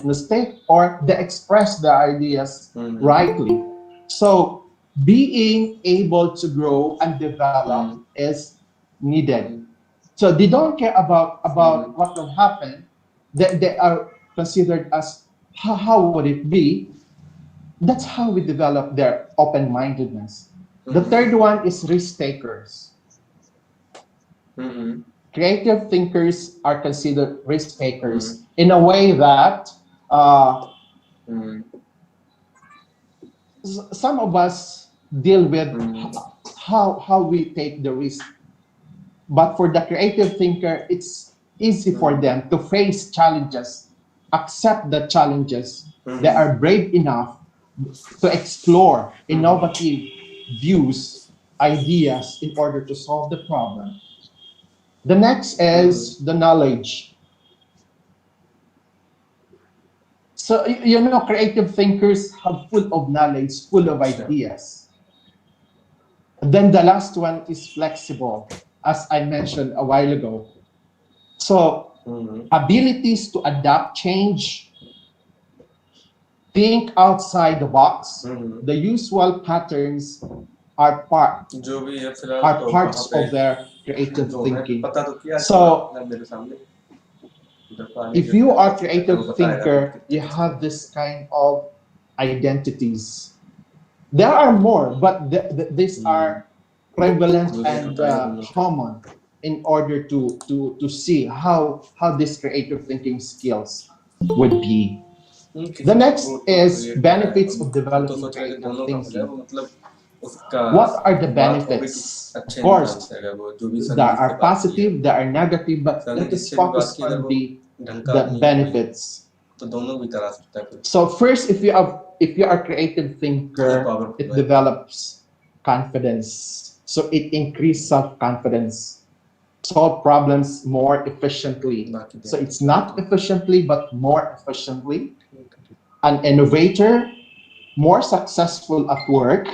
mistake or they express their ideas rightly. So being able to grow and develop is needed. So they don't care about what will happen. They are considered as how would it be. That's how we develop their open-mindedness. The third one is risk takers. Creative thinkers are considered risk takers in a way that uh, some of us deal with how we take the risk. But for the creative thinker, it's easy for them to face challenges, accept the challenges. They are brave enough to explore innovative views, ideas in order to solve the problem. The next is the knowledge. So, you know, creative thinkers have full of knowledge, full of ideas. Then the last one is flexible, as I mentioned a while ago. So, abilities to adapt, change, think outside the box. The usual patterns are parts of their creative thinking. So, if you are a creative thinker, you have this kind of identities. There are more, but these are prevalent and common in order to see how this creative thinking skills would be. The next is benefits of developing creative thinking. What are the benefits? Of course, there are positive, there are negative, but let us focus on the benefits. So first, if you are a creative thinker, it develops confidence. So it increases self-confidence. Solve problems more efficiently. So it's not efficiently, but more efficiently. An innovator, more successful at work,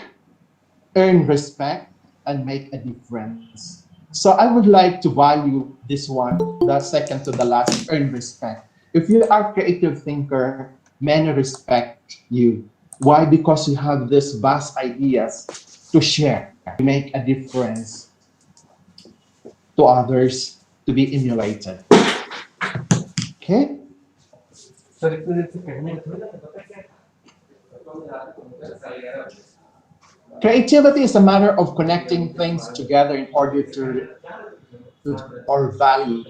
earn respect, and make a difference. So I would like to value this one, the second to the last, earn respect. If you are a creative thinker, many respect you. Why? Because you have these vast ideas to share, to make a difference to others, to be emulated. Okay? Creativity is a matter of connecting things together in order to or value.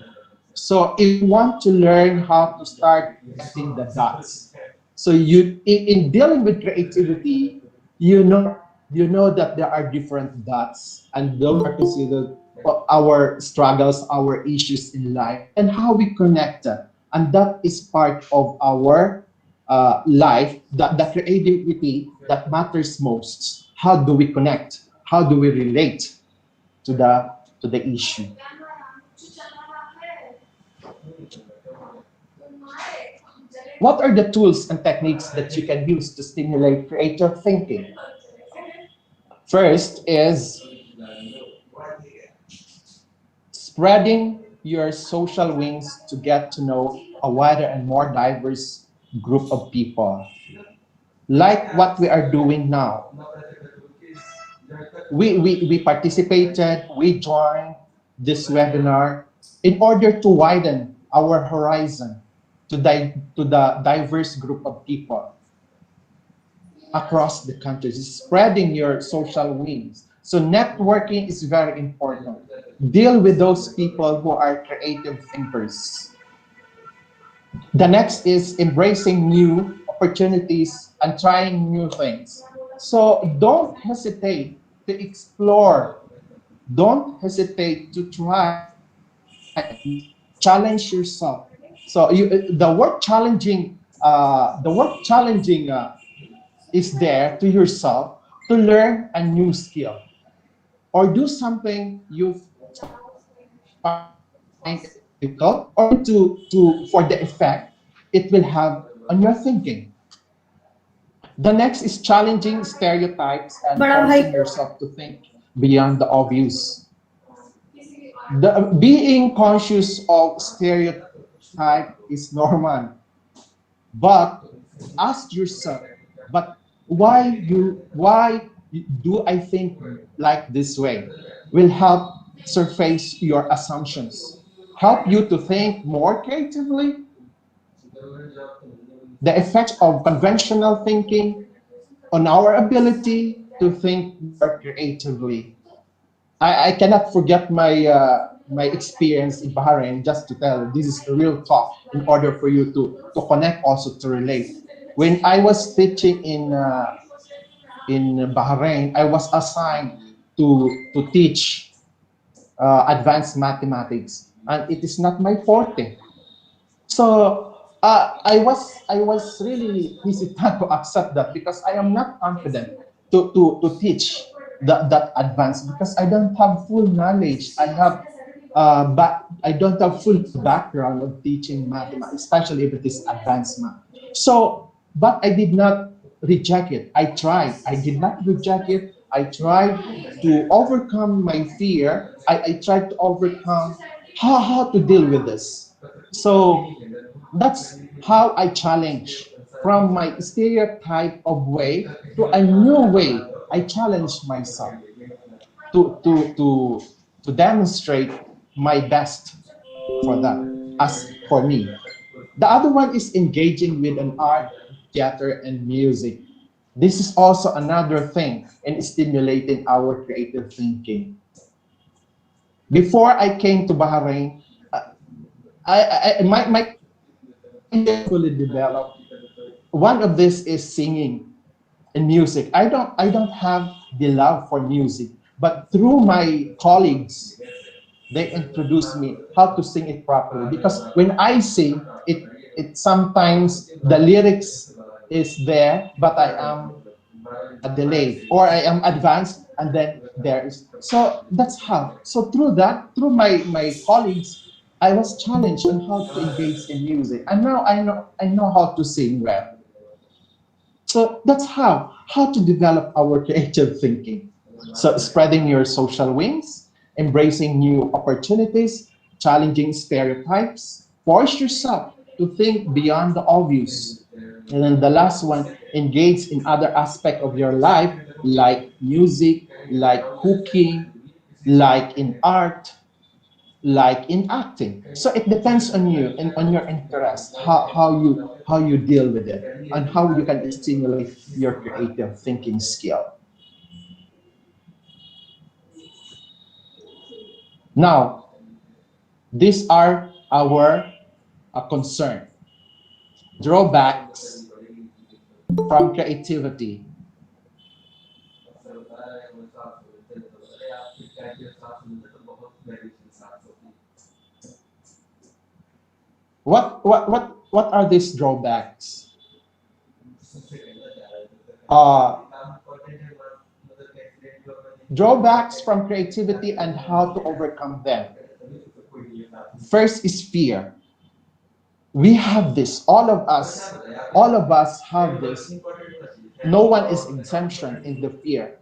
So if you want to learn how to start connecting the dots, so in dealing with creativity, you know that there are different dots, and those are considered our struggles, our issues in life, and how we connect them. And that is part of our life, that the creativity that matters most. How do we connect? How do we relate to the issue? What are the tools and techniques that you can use to stimulate creative thinking? First is spreading your social wings to get to know a wider and more diverse group of people. Like what we are doing now. We participated, we joined this webinar in order to widen our horizon to the diverse group of people across the country, spreading your social wings. So networking is very important. Deal with those people who are creative thinkers. The next is embracing new opportunities and trying new things. So don't hesitate to explore. Don't hesitate to try challenge yourself. So the word challenging is there to yourself to learn a new skill or do something you find difficult or to for the effect it will have on your thinking. The next is challenging stereotypes and बड़ा भाई forcing yourself to think beyond the obvious. Being conscious of stereotype is normal, but ask yourself, but why do I think like this way? Will help surface your assumptions, help you to think more creatively, the effects of conventional thinking on our ability to think more creatively. I cannot forget my experience in Bahrain. Just to tell, this is a real talk. In order for you to connect, also to relate. When I was teaching in Bahrain, I was assigned to teach advanced mathematics, and it is not my forte. So I was really hesitant to accept that because I am not confident to teach that advanced because I don't have full knowledge. I don't have full background of teaching mathematics, especially if it is advanced math. So, but I did not reject it. I tried. I did not reject it. I tried to overcome my fear. I tried to overcome how to deal with this. So that's how I challenge from my stereotype of way to a new way. I challenge myself to to to to demonstrate my best for that as for me. The other one is engaging with an art, theater, and music. This is also another thing in stimulating our creative thinking. Before I came to Bahrain, my creative thinking didn't fully develop. One of this is singing and music. I don't have the love for music, but through my colleagues, they introduced me how to sing it properly. Because when I sing, it sometimes the lyrics is there, but I am delayed or I am advanced, and then there is. So that's how. So through that, through my colleagues, I was challenged on how to engage in music, and now I know how to sing well. So that's how to develop our creative thinking. So spreading your social wings, embracing new opportunities, challenging stereotypes, force yourself to think beyond the obvious. And then the last one, engage in other aspects of your life, like music, like cooking, like in art, like in acting. So it depends on you and on your interest, how you deal with it and how you can stimulate your creative thinking skill. Now, these are our concern, drawbacks from creativity. What are these drawbacks? Uh, Drawbacks from creativity and how to overcome them. First is fear. We have this, all of us have this. No one is exemption in the fear,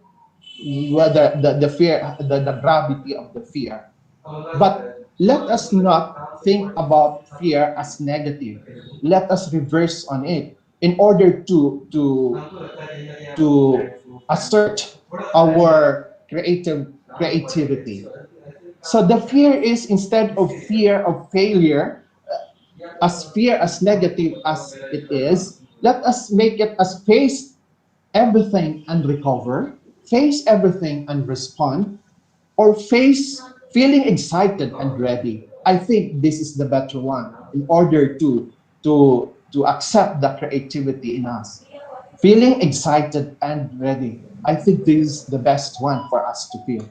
whether the fear, the gravity of the fear. But let us not think about fear as negative. Let us reverse on it in order to assert our creativity. So the fear is, instead of fear of failure, as fear as negative as it is, let us make it as face everything and recover, face everything and respond, or face feeling excited and ready. I think this is the better one in order to accept the creativity in us. Feeling excited and ready. I think this is the best one for us to feel.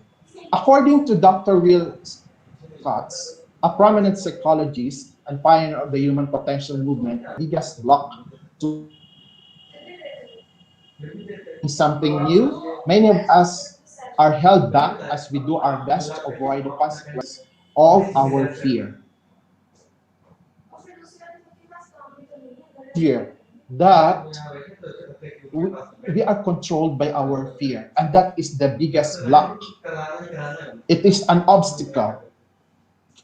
According to Dr. Will Scott's, a prominent psychologist and pioneer of the human potential movement, biggest block to learning something new, many of us are held back as we do our best to avoid the consequences of our fear. Fear that we, we are controlled by our fear, and that is the biggest block. It is an obstacle.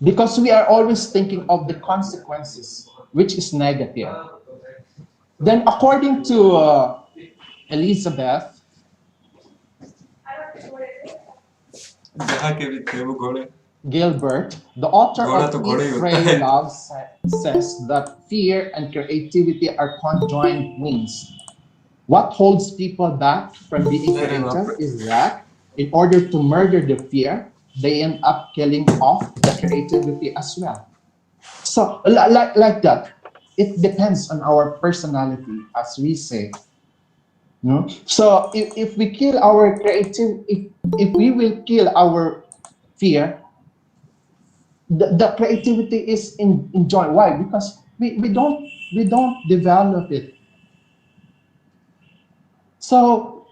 because we are always thinking of the consequences, which is negative. Then, according to Elizabeth Gilbert, the author of Eat, Pray, Love, says that fear and creativity are conjoined wings. What holds people back from being creative is that in order to murder the fear, they end up killing off the creativity as well. So, like that, it depends on our personality, as we say. No? So, if we kill our if we will kill our fear, the creativity is in joy. Why? Because we don't develop it. So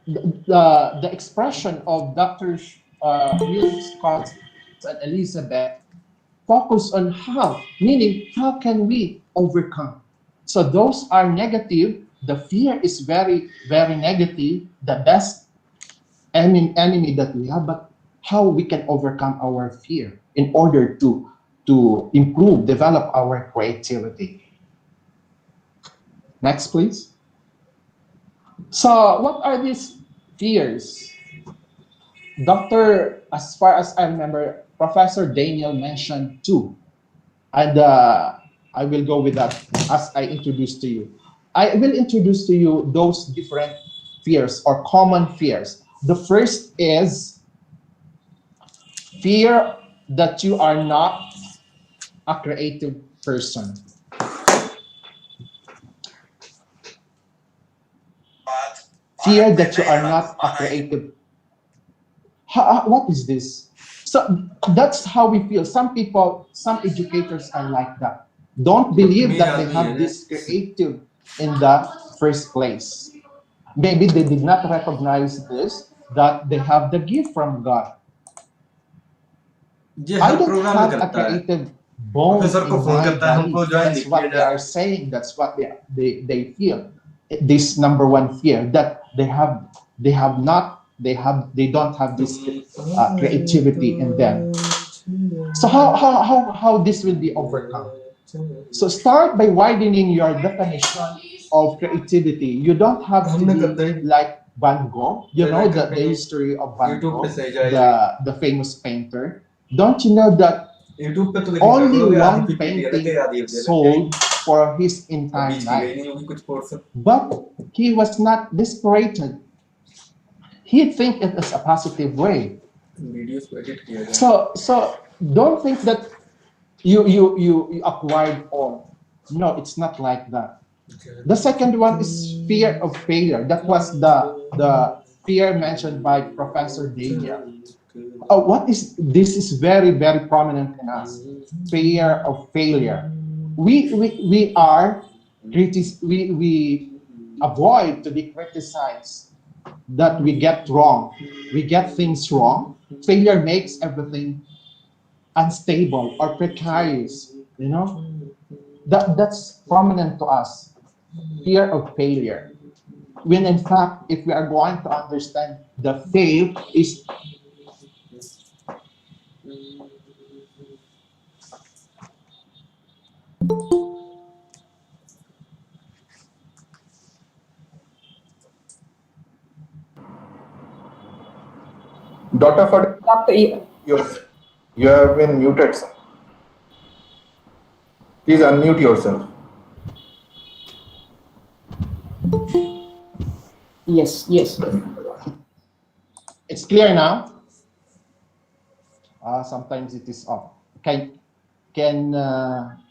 the expression of Dr. Will Scott and Elizabeth focus on how, meaning how can we overcome. So those are negative. The fear is very negative. The best enemy that we have, but how we can overcome our fear in order to improve, develop our creativity. Next, please. So, what are these fears? Doctor, as far as I remember, Professor Daniel mentioned two, and I will go with that as I introduce to you. I will introduce to you those different fears or common fears. The first is fear that you are not a creative person. Fear that you are not a creative. What is this? So that's how we feel. Some people, some educators are like that. Don't believe that they have this creative in the first place. Maybe they did not recognize this, that they have the gift from God. I don't have a creative bone in my body. That's what they are saying. That's what they feel. This number one fear that they don't have this creativity in them. So how this will be overcome? So start by widening your definition of creativity. You don't have to be like Van Gogh. You know the history of Van Gogh, the famous painter. Don't you know that only one painting sold for his entire life? But he was not desperate. He think it is a positive way. So don't think that you acquired all. No, it's not like that. The second one is fear of failure. That was the fear mentioned by Professor Daniel. What is this is very prominent in us. Fear of failure. We are we avoid to be criticized that we get wrong. We get things wrong. Failure makes everything unstable or precarious. You know that's prominent to us. Fear of failure. When in fact, if we are going to understand the fail is Dr. Fadil, you, you have been muted, sir. Please unmute yourself. Yes, yes. it's clear now. Sometimes it is off. Can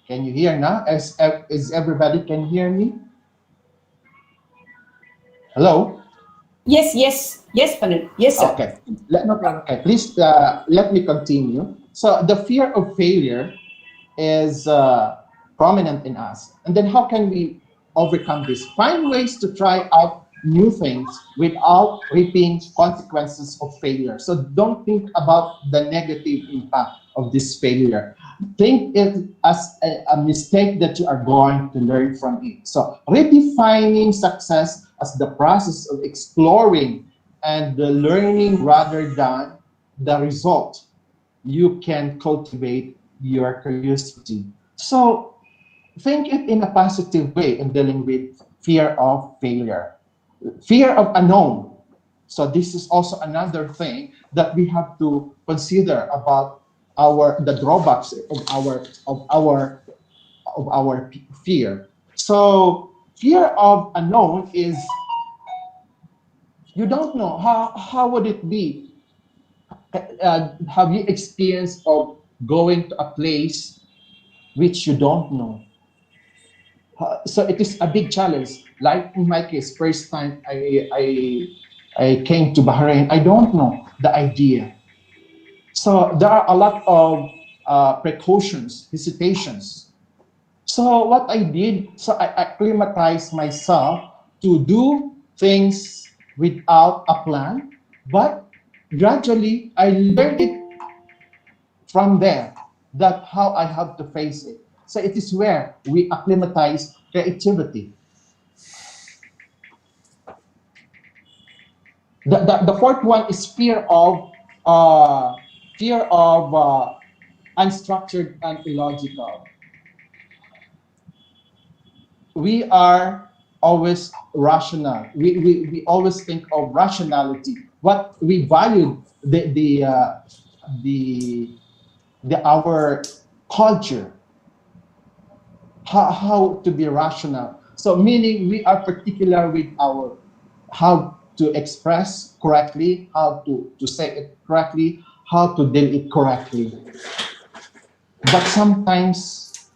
you hear now? Is everybody can hear me? Hello. Yes, yes, yes, Panel. Yes, sir. Okay. No problem. Okay. Please let me continue. So the fear of failure is prominent in us, and then how can we overcome this? Find ways to try out new things without reaping consequences of failure. So don't think about the negative impact of this failure. Think it as a mistake that you are going to learn from it. So redefining success as the process of exploring and the learning rather than the result. you can cultivate your curiosity. So think it in a positive way in dealing with fear of failure, fear of unknown. So this is also another thing that we have to consider about our the drawbacks of our fear. So fear of unknown is you don't know how would it be. Have you experienced of going to a place which you don't know? So it is a big challenge. Like in my case, first time I came to Bahrain, I don't know the idea. So there are a lot of precautions, hesitations. So what I did, so I acclimatized myself to do things without a plan, but gradually I learned it from there that how I have to face it. So it is where we acclimatize creativity. The fourth one is fear of unstructured and illogical. We are always rational. We always think of rationality. What we value the our culture, how to be rational. So meaning we are particular with our how to express correctly, how to say it correctly, how to deal it correctly. But sometimes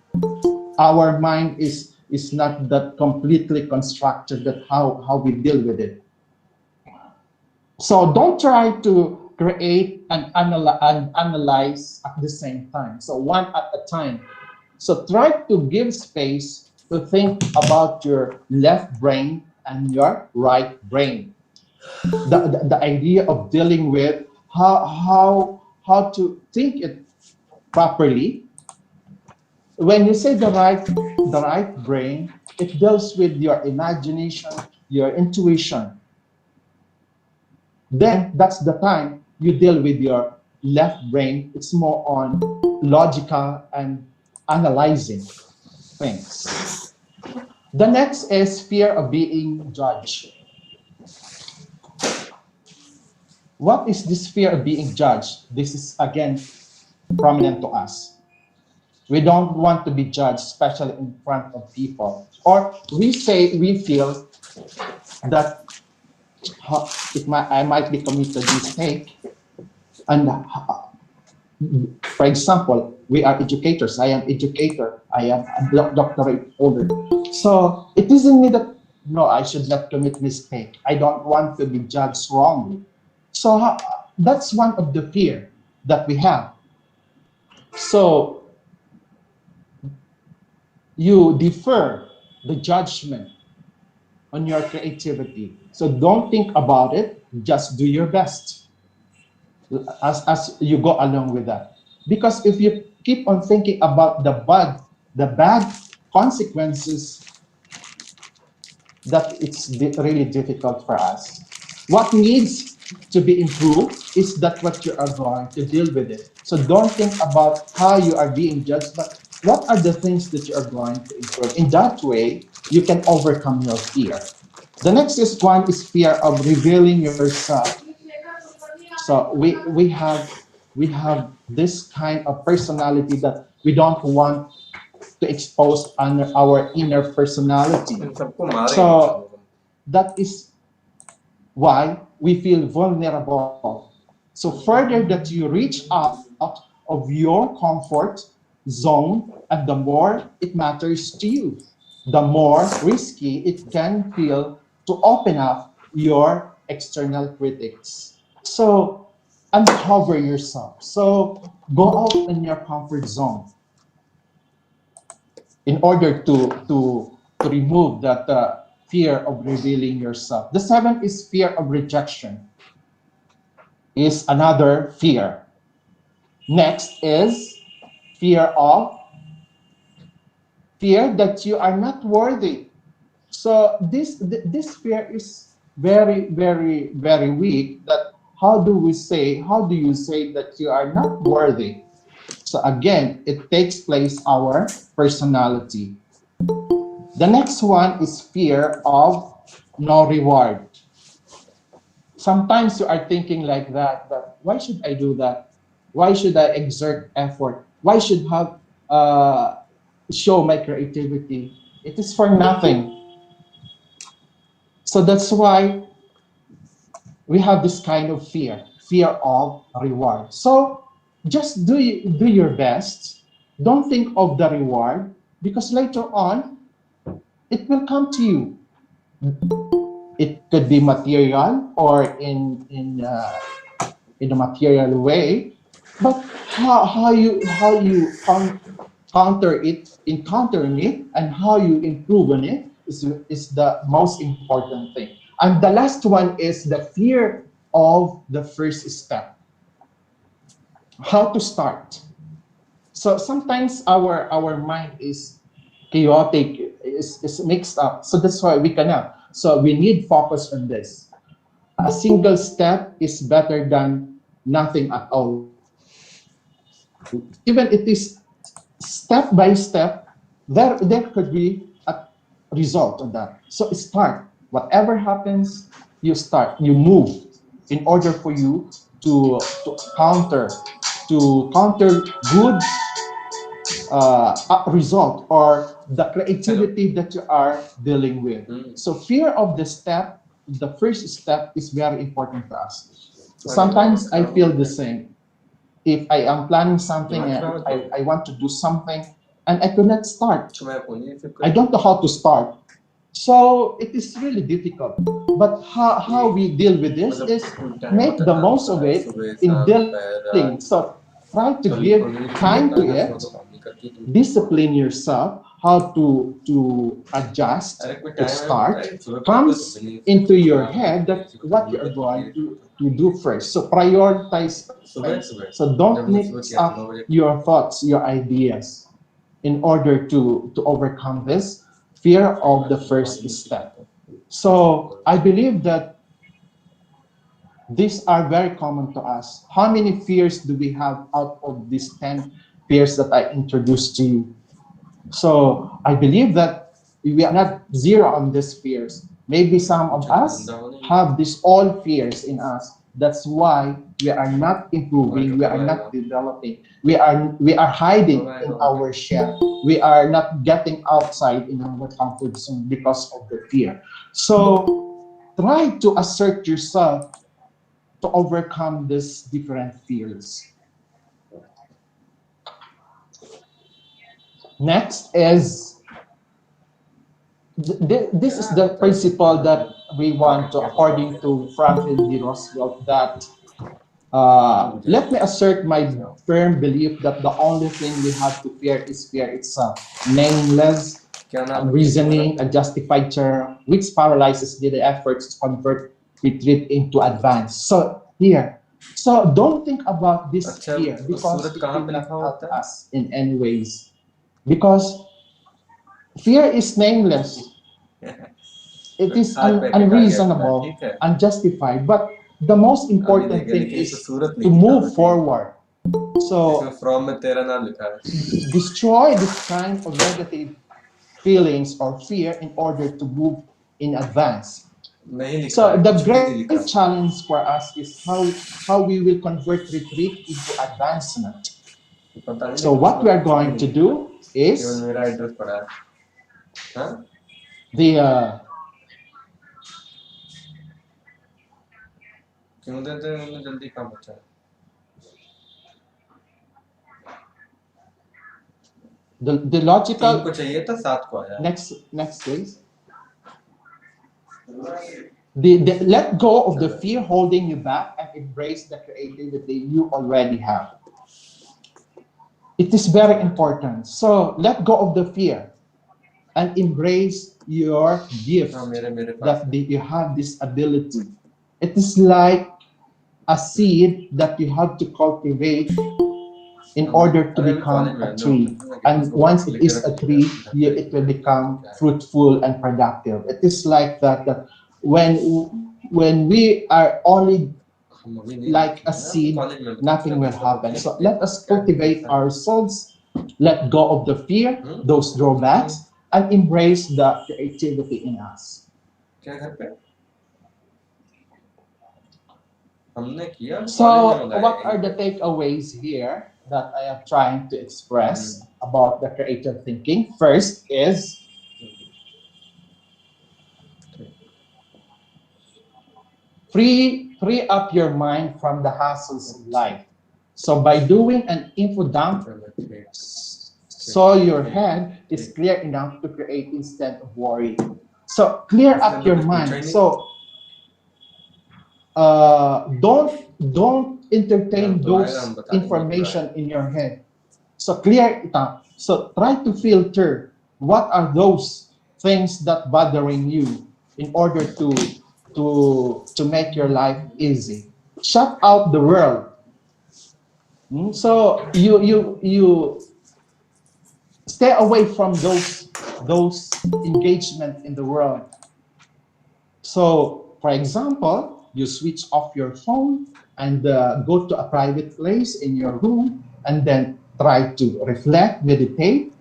our mind is not that completely constructed that how we deal with it. So don't try to create and analyze at the same time. So one at a time. So try to give space to think about your left brain and your right brain. The idea of dealing with how to think it properly. When you say the right brain, it deals with your imagination, your intuition. Then that's the time you deal with your left brain. It's more on logical and analyzing things. The next is fear of being judged. What is this fear of being judged? This is again prominent to us. We don't want to be judged, especially in front of people. Or we feel that I might be committed mistake. And for example, we are educators. I am educator. I am a doctorate holder. So it isn't me that no, I should not commit mistake. I don't want to be judged wrongly. So that's one of the fear that we have. So you defer the judgment on your creativity. So don't think about it. Just do your best as you go along with that. Because if you keep on thinking about the bad consequences, that it's really difficult for us. What needs to be improved is that what you are going to deal with it. So don't think about how you are being judged, but what are the things that you are going to improve. In that way, you can overcome your fear. The next is one is fear of revealing yourself. So we have this kind of personality that we don't want to expose our inner personality. So that is why we feel vulnerable. So further that you reach out of your comfort zone, and the more it matters to you, the more risky it can feel to open up your external critics. So uncover yourself. So go out in your comfort zone in order to remove that fear of revealing yourself. The seventh is fear of rejection, is another fear. Next is fear of fear that you are not worthy. So this fear is very, very, very weak. That how do you say that you are not worthy? So again, it takes place our personality. The next one is fear of no reward. Sometimes you are thinking like that, but why should I do that? Why should I exert effort? Why should have show my creativity? It is for nothing. So that's why we have this kind of fear of reward. So just do your best. Don't think of the reward because later on it will come to you. It could be material or in a material way, but how you encountering it and how you improve on it is the most important thing. And the last one is the fear of the first step. How to start. So sometimes our mind is chaotic, is mixed up. So that's why we cannot. So we need focus on this. A single step is better than nothing at all. Even it is step by step, there could be a result of that. So start. Whatever happens, you start. You move in order for you to counter good result or the creativity that you are dealing with. So fear of the first step is very important to us. Sometimes I feel the same. If I am planning something and I want to do something and I could not start, I don't know how to start. So it is really difficult. But how we deal with this is make the most of it in dealing. So try to give time to it, discipline yourself how to adjust to start comes into your head that what you are going to do first. So prioritize first. So don't mix up your thoughts, your ideas in order to overcome this fear of the first step. So I believe that these are very common to us. How many fears do we have out of these 10 fears that I introduced to you? So I believe that we are not zero on these fears. Maybe some of us have these all fears in us. That's why we are not improving, we are not developing, we are hiding in our shell. We are not getting outside in our comfort zone because of the fear. So try to assert yourself to overcome these different fears. Next is this is the principle that we want to, according to Franklin D. Roosevelt, that let me assert my firm belief that the only thing we have to fear is fear itself, nameless, reasoning, a justified terror, which paralyzes the efforts to convert retreat into advance. So here, so don't think about this fear because it will not help us in any ways. Because fear is nameless. It is unreasonable, unjustified. But the most important thing is to move forward. So destroy this kind of negative feelings or fear in order to move in advance. So the great challenge for us is how we will convert retreat into advancement. So what we are going to do is the the logical next please. The let go of the fear holding you back and embrace the creativity you already have. It is very important. So let go of the fear and embrace your gift that you have this ability. It is like a seed that you have to cultivate in order to become a tree. And once it is a tree, it will become fruitful and productive. It is like that, that when we are only like a seed, nothing will happen. So let us cultivate ourselves, let go of the fear, those drawbacks, and embrace the creativity in us. So, what are the takeaways here that I am trying to express about the creative thinking? First is free up your mind from the hassles of life. So by doing an info dump, so your head is clear enough to create instead of worry. So clear up your mind. So don't entertain those information in your head. So clear it up. So try to filter what are those things that bothering you in order to make your life easy. Shut out the world. So you stay away from those engagement in the world. So, for example, you switch off your phone and go to a private place in your room and then try to reflect, meditate.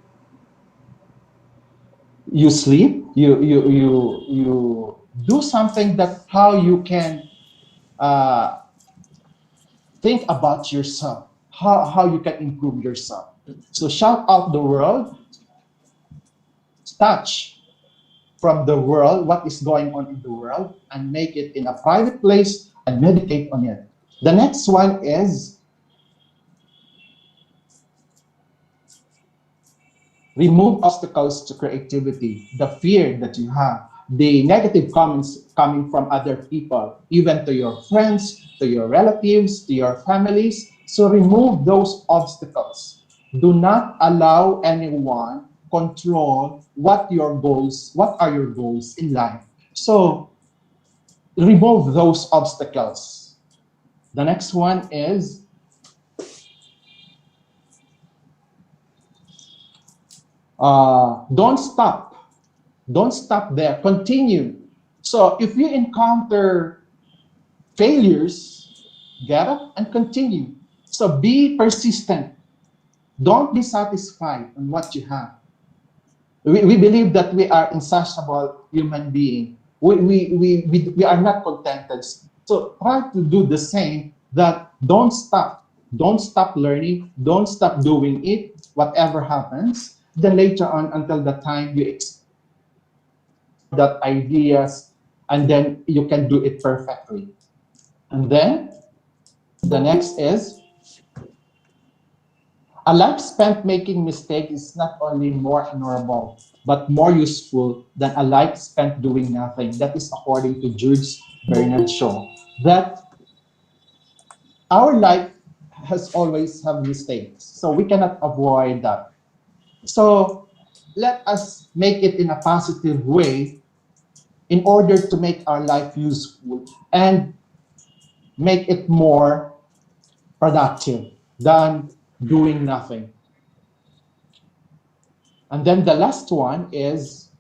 You sleep. You do something that how you can uh, think about yourself, how you can improve yourself. So shout out the world, touch from the world, what is going on in the world, and make it in a private place and meditate on it. The next one is remove obstacles to creativity, the fear that you have, the negative comments coming from other people, even to your friends, to your relatives, to your families. So remove those obstacles. Do not allow anyone control what are your goals in life. So remove those obstacles. The next one is don't stop. Don't stop there. Continue. So if you encounter failures, get up and continue. So be persistent. Don't be satisfied on what you have. We believe that we are insatiable human being. We are not contented. So try to do the same, that don't stop. Don't stop learning. Don't stop doing it, whatever happens. Then later on, until the time you that ideas, and then you can do it perfectly. And then the next is a life spent making mistakes is not only more honorable, but more useful than a life spent doing nothing. That is according to George Bernard Shaw. That our life has always have mistakes, so we cannot avoid that. So let us make it in a positive way in order to make our life useful and make it more productive than doing nothing. And then the last one is,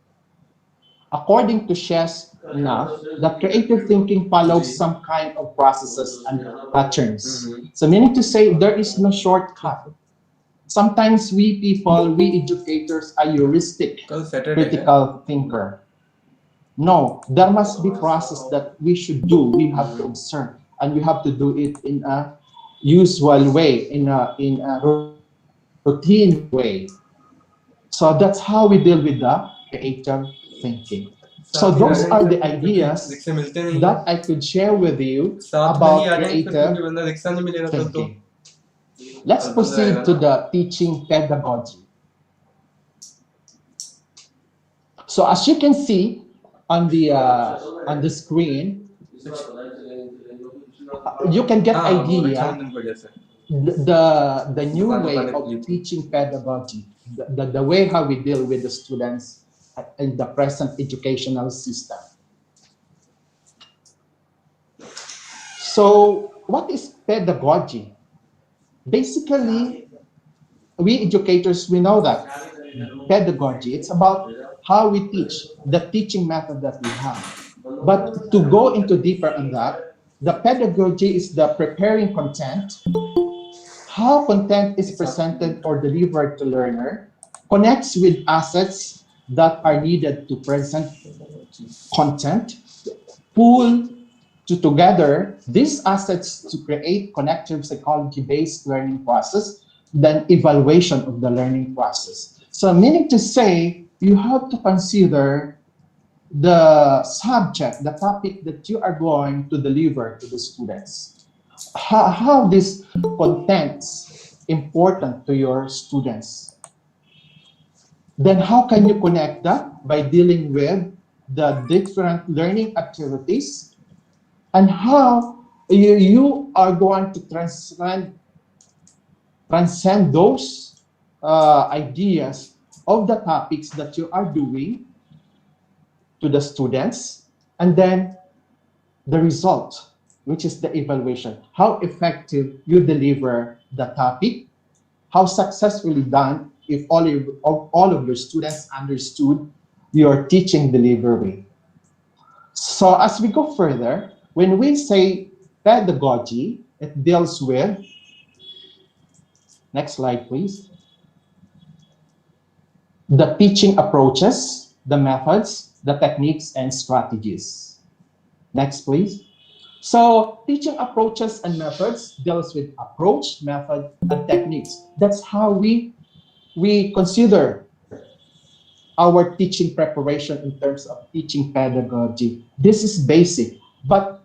according to Chess Enough, that creative thinking follows some kind of processes and patterns. So meaning to say there is no shortcut. Sometimes we people, we educators are heuristic, critical thinker. No, there must be process that we should do. We have to observe, and we have to do it in a usual way, in a routine way. So that's how we deal with the creative thinking. So those are the ideas that I could share with you about creative thinking. Let's proceed to the teaching pedagogy. So as you can see on the screen, you can get idea the new way of teaching pedagogy, the way how we deal with the students in the present educational system. So what is pedagogy? Basically, we educators, we know that pedagogy, it's about how we teach, the teaching method that we have. But to go into deeper on that, The pedagogy is the preparing content, how content is presented or delivered to learner, connects with assets that are needed to present content, pull together these assets to create connective psychology-based learning process, then evaluation of the learning process. So meaning to say, you have to consider the subject, the topic that you are going to deliver to the students. How this contents important to your students. Then how can you connect that by dealing with the different learning activities and how you are going to transcend those ideas of the topics that you are doing to the students, and then the result, which is the evaluation, how effective you deliver the topic, how successfully done if all of your students understood your teaching delivery. So as we go further, when we say pedagogy, it deals with, next slide please, the teaching approaches, the methods, the techniques, and strategies. Next please. So teaching approaches and methods deals with approach, method, and techniques. That's how we consider our teaching preparation in terms of teaching pedagogy. This is basic, but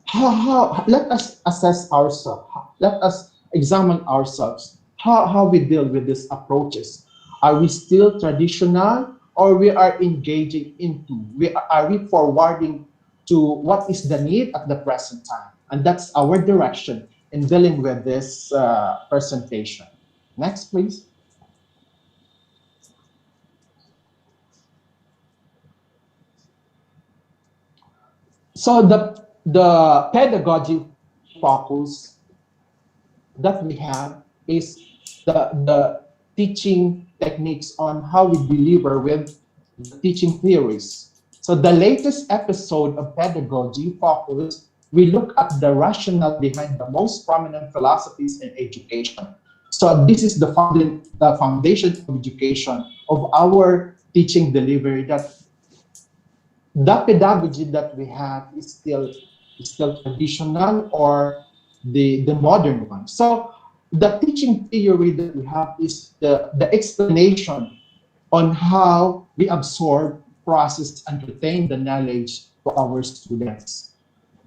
how let us assess ourselves. Let us examine ourselves. How we deal with these approaches. Are we still traditional, or we are engaging into? Are we forwarding to what is the need at the present time? And that's our direction in dealing with this presentation. Next, please. So the pedagogy focus that we have is the teaching techniques on how we deliver with the teaching theories. So the latest episode of Pedagogy Focus, we look at the rationale behind the most prominent philosophies in education. So this is the foundation of education, of our teaching delivery, that the pedagogy that we have is still traditional or the modern one. So the teaching theory that we have is the explanation on how we absorb, process, and retain the knowledge to our students.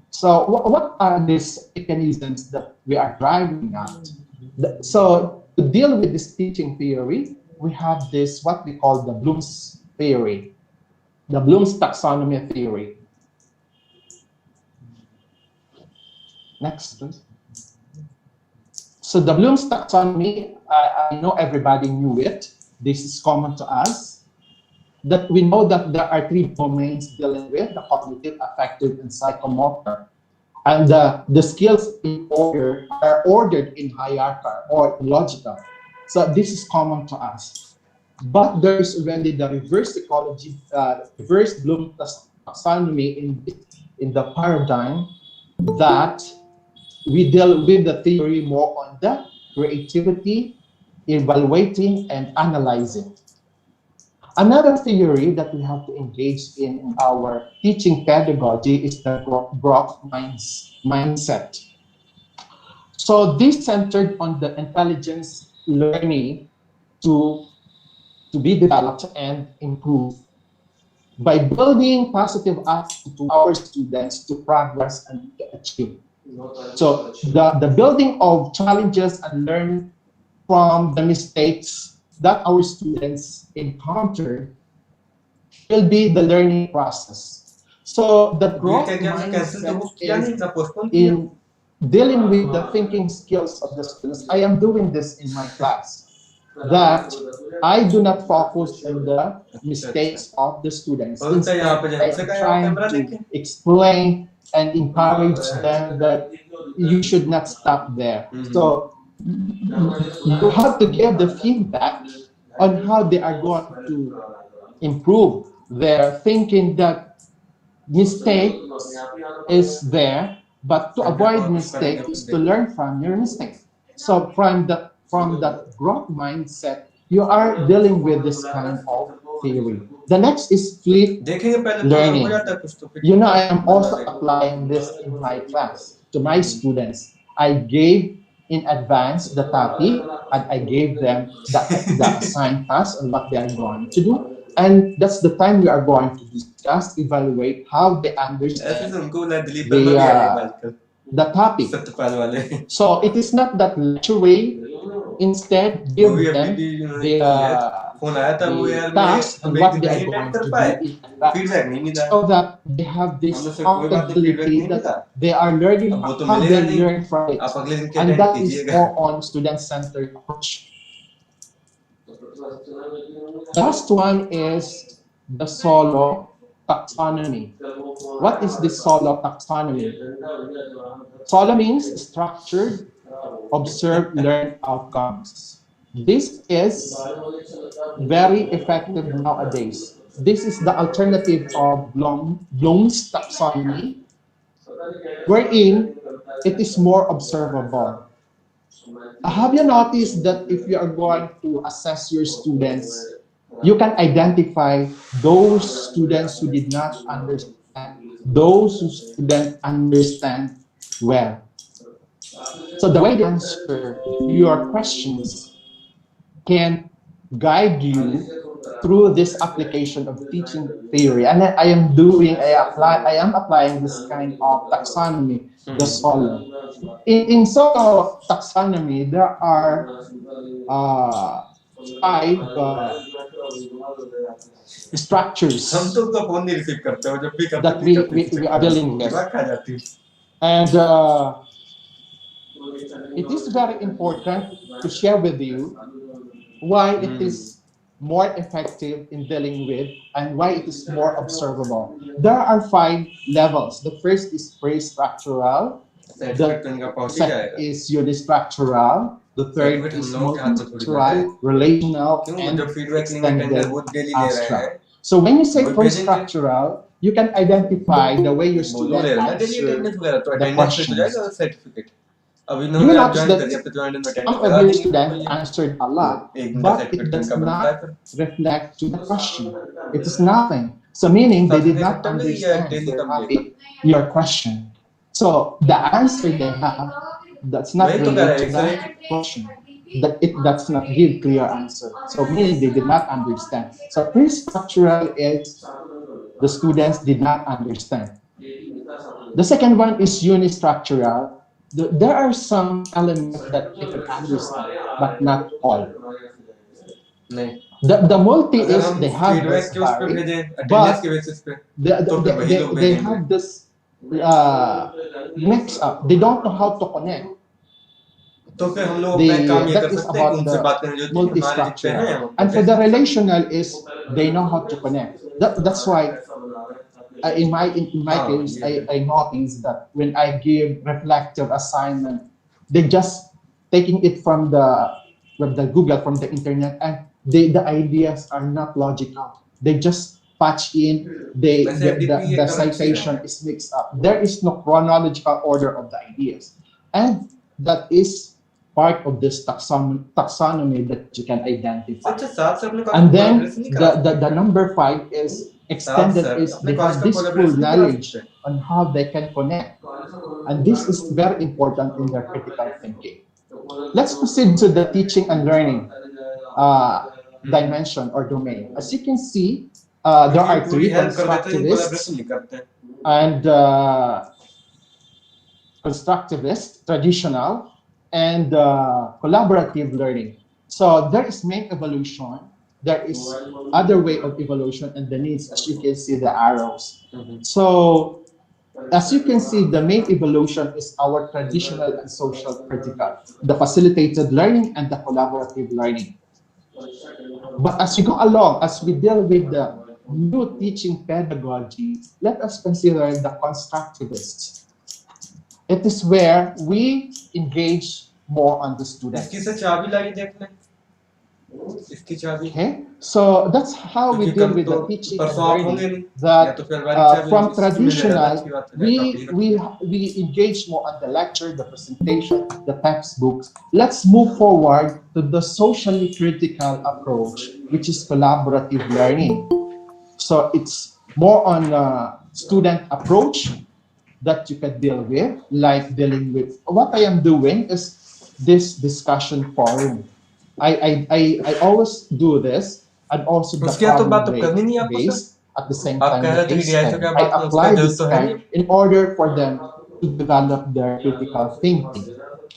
So what are these mechanisms that we are driving at? So to deal with this teaching theory, we have this what we call the Bloom's theory, the Bloom's taxonomy theory. Next, please. So the Bloom's taxonomy, I know everybody knew it. This is common to us. That we know that there are three domains dealing with the cognitive, affective, and psychomotor. And the skills in order are ordered in hierarchy or logical. So this is common to us. But there is already the reverse psychology, reverse Bloom taxonomy in the paradigm that we deal with the theory more on the creativity, evaluating, and analyzing. Another theory that we have to engage in our teaching pedagogy is the growth mindset. So this centered on the intelligence learning to be developed and improved by building positive attitude to our students to progress and to achieve. So the building of challenges and learn from the mistakes that our students encounter will be the learning process. So the growth mindset is in dealing with the thinking skills of the students. I am doing this in my class, that I do not focus on the mistakes of the students. Instead, I am trying to explain and encourage them that you should not stop there. So you have to give the feedback on how they are going to improve their thinking, that mistakes is there, But to avoid mistake is to learn from your mistake. So from that growth mindset, you are dealing with this kind of theory. The next is flip देखेंगे पहले तो हो learning. जाता है कुछ तो फिर You know, I am also applying this in my class to my students. I gave in advance the topic and I gave them the assigned task and what they are going to do. And that's the time we are going to discuss, evaluate how they ऐसे understand तो उनको ना Dilip the, Verma भी आ रहे हैं आजकल the topic. Satyapal वाले So it is not that lecture way. Instead, वो give भी अभी them भी उन्होंने the, की है फोन आया था वो the यार task हम and एक what दिन they are नहीं going अटेंड कर to पाए do in class, फीडबैक नहीं मिला so that they have this हमने से कोई बात नहीं फीडबैक accountability नहीं मिला that they are learning अब वो तो how मिलेगा they नहीं learn from it. आप अगले दिन की And अटेंड that is कीजिएगा more on student-centered approach. Last one is the solo taxonomy. What is the solo taxonomy? Solo means structured, observe, learn outcomes. This is very effective nowadays. This is the alternative of Bloom's taxonomy, wherein it is more observable. Have you noticed that if you are going to assess your students, you can identify those students who did not understand, those who students understand well. So the way they answer your questions can guide you through this application of teaching theory. And I am applying this kind of taxonomy, the solo. In solo taxonomy, there are five structures हम तो उसका phone नहीं receive करते हो जब भी करते that नहीं करते we are dealing with. दिमाग खा जाती है And it is very important to share with you why it is more effective in dealing with and why it is more observable. There are five levels. The first is pre-structural. The second is unistructural. The third is multi-structural, relational, and extended abstract. So when you say pre-structural, you can identify the way your student answer the questions. Certificate अब You इन्होंने आप notice join that करिए तो join में some of your students answered a lot, एक दिन but certificate it does का बनता है not फिर reflect to the question. It is nothing. So meaning they did not understand daily your come topic, your question. So the answer they have does not वही तो कह relate रहा to है the question. That it does not give clear answer. So meaning they did not understand. So pre-structural is the students did not understand. The second one is unistructural. There are some elements that they can understand, but not all. नहीं The multi अगर is हम they have feedback this के उस पे theory, भेजें attendance but के basis पे तो फिर वही they लोग they भेजेंगे have this mix up. They don't know how to connect. तो फिर हम लोग अपना एक काम ये That कर is सकते हैं कि about उनसे बात the करने जो हमारे जितने हैं multi-structural. And for the relational is they know how to connect. That's why in my case, I noticed that when I give reflective assignment, they just taking it from the Google, from the internet, and the ideas are not logical. They just patch in, the citation is mixed up. There is no chronological order of the ideas. And that is part of this taxonomy that you can identify. अच्छा साथ से अपने And then collaboration नहीं करा the number 5 is extended, is they have this full knowledge on how they can connect. And this is very important in their critical thinking. Let's proceed to the teaching and learning dimension or domain. As you can see, there are three: constructivist and constructivist, traditional, and collaborative learning. So there is main evolution, there is other way of evolution, and the needs, as you can see the arrows. So as you can see, the main evolution is our traditional and social critical, the facilitated learning and the collaborative learning. But as we go along, as we deal with the new teaching pedagogy, let us consider the constructivist. It is where we engage more on the students. इसकी से चाबी लाई देखने इसकी चाबी Okay, so that's how we क्योंकि deal कल with तो the teaching and परसों आप होंगे learning. नहीं या That तो फिर हमारी चाबी from इसी में ले जाना अच्छी traditional, बात है लैपटॉप यही रखिए we engage more on the lecture, the presentation, the textbooks. Let's move forward to the socially critical approach, which is collaborative learning. So it's more on student approach that you can deal with, like dealing with what I am doing is this discussion forum. I always do this and also the उसकी यहाँ तो बात problem तो करनी नहीं है आपको sir based at the same आप time कह the रहे थे कि case डीआई से study. क्या I बात नहीं उसका apply जरूरत this तो है नहीं kind in order for them to develop their critical thinking.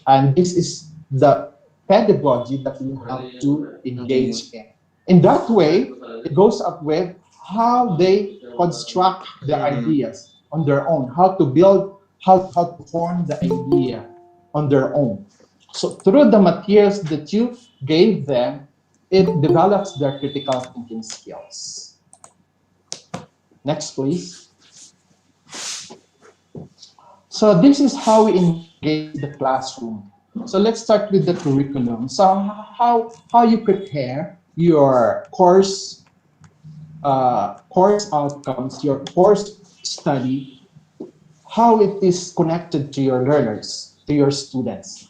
And this is the pedagogy that we have to ji engage in. In that way, it goes up with how they construct their ideas on their own, how to build, how to form the idea on their own. So through the materials that you gave them, it develops their critical thinking skills. Next, please. So this is how we engage the classroom. So let's start with the curriculum. So how you prepare your course outcomes, your course study, how it is connected to your learners, to your students,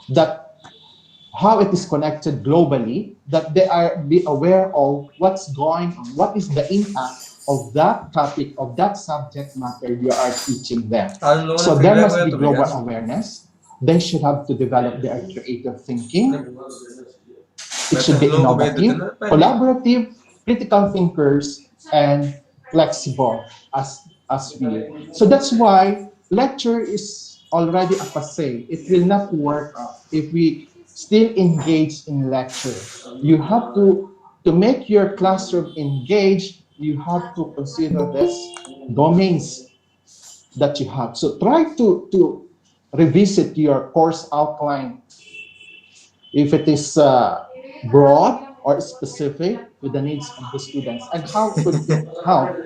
that how it is connected globally, that they are be aware of what's going on, what is the impact of that topic, of that subject matter you are teaching them. आज हम लोगों ने So there feedback must वगैरह be तो भेजा global नहीं awareness. They should have to develop their creative thinking. It वैसे should हम be लोगों को भेज देते innovative, ना पहले ही collaborative, critical thinkers, and flexible as we. So that's why lecture is already a passe. It will not work if we still engage in lecture. You have to make your classroom engage. You have to consider this domains that you have. So try to revisit your course outline if it is broad or specific to the needs of the students and how could it help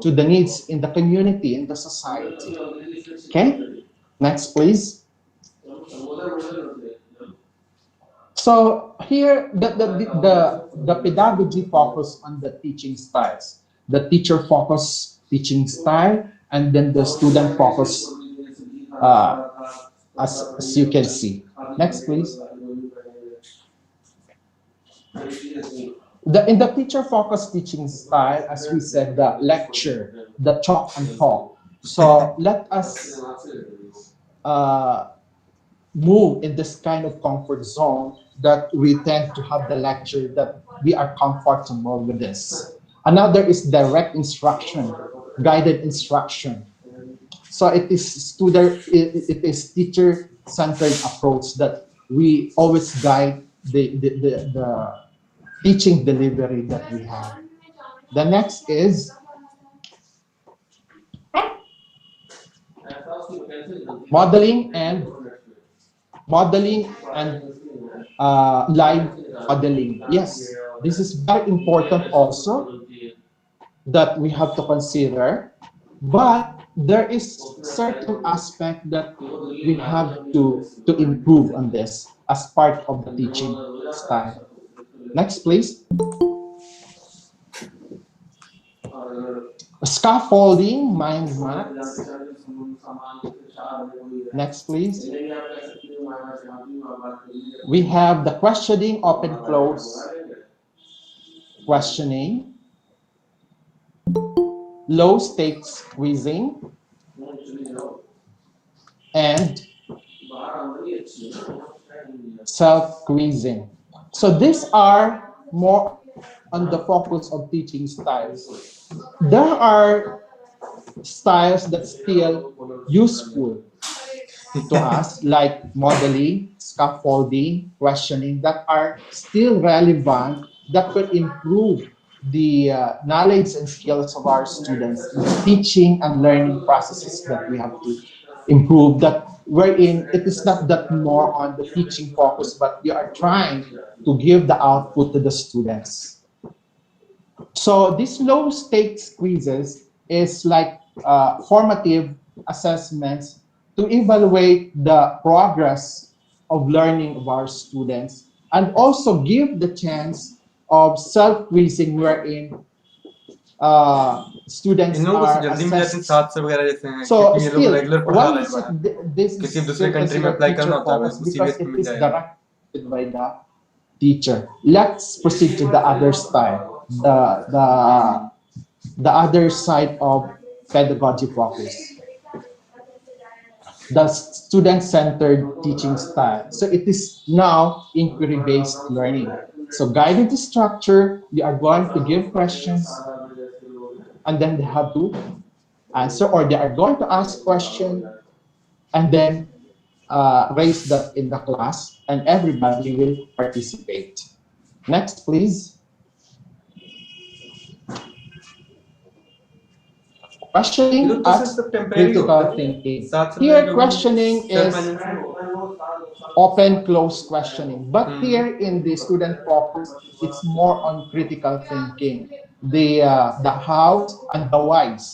to the needs in the community, in the society. Okay, next please. So here the pedagogy focus on the teaching styles, the teacher focus teaching style, and then the student focus uh, as you can see. Next please. In the teacher focused teaching style, as we said, the lecture, the talk and talk. So let us uh, move in this kind of comfort zone that we tend to have the lecture that we are comfortable with this. Another is direct instruction, guided instruction. So it is it is teacher centered approach that we always guide the teaching delivery that we have. The next is modeling and modeling and live modeling. Yes, this is very important also that we have to consider. But there is certain aspect that we have to improve on this as part of the teaching style. Next, please. Scaffolding, mind maps. Next, please. We have the questioning, open, close, questioning, low stakes quizzing, and self quizzing. So these are more on the focus of teaching styles. There are styles that still useful to us, like modeling, scaffolding, questioning, that are still relevant, that could improve the knowledge and skills of our students in the teaching and learning processes that we have to improve. That wherein it is not that more on the teaching focus, but we are trying to give the output to the students. So these low stakes quizzes is like formative assessments to evaluate the progress of learning of our students and also give the chance of self-quizzing wherein students इन लोगों को are जल्दी मिल जाती है assessed. 700 वगैरह जैसे हैं So क्योंकि ये लोग still, रेगुलर पढ़ा why रहे is हैं it बाहर this is किसी दूसरे still कंट्री में considered अप्लाई करना teacher होता है focused? वो Because सीबीएस में it मिल is जाएगा directed by the teacher. Let's proceed to the other side, the other side of pedagogy focus, the student-centered teaching style. So it is now inquiry-based learning. So guided structure, you are going to give questions and then they have to answer, or they are going to ask question and then raise that in the class and everybody will participate. Next, please. ये Questioning लोग तो at सिर्फ temporary होता critical है thinking. 700 Here, जो questioning self is management open, close questioning. But here in the student focus, it's more on critical thinking. The hows and the whys.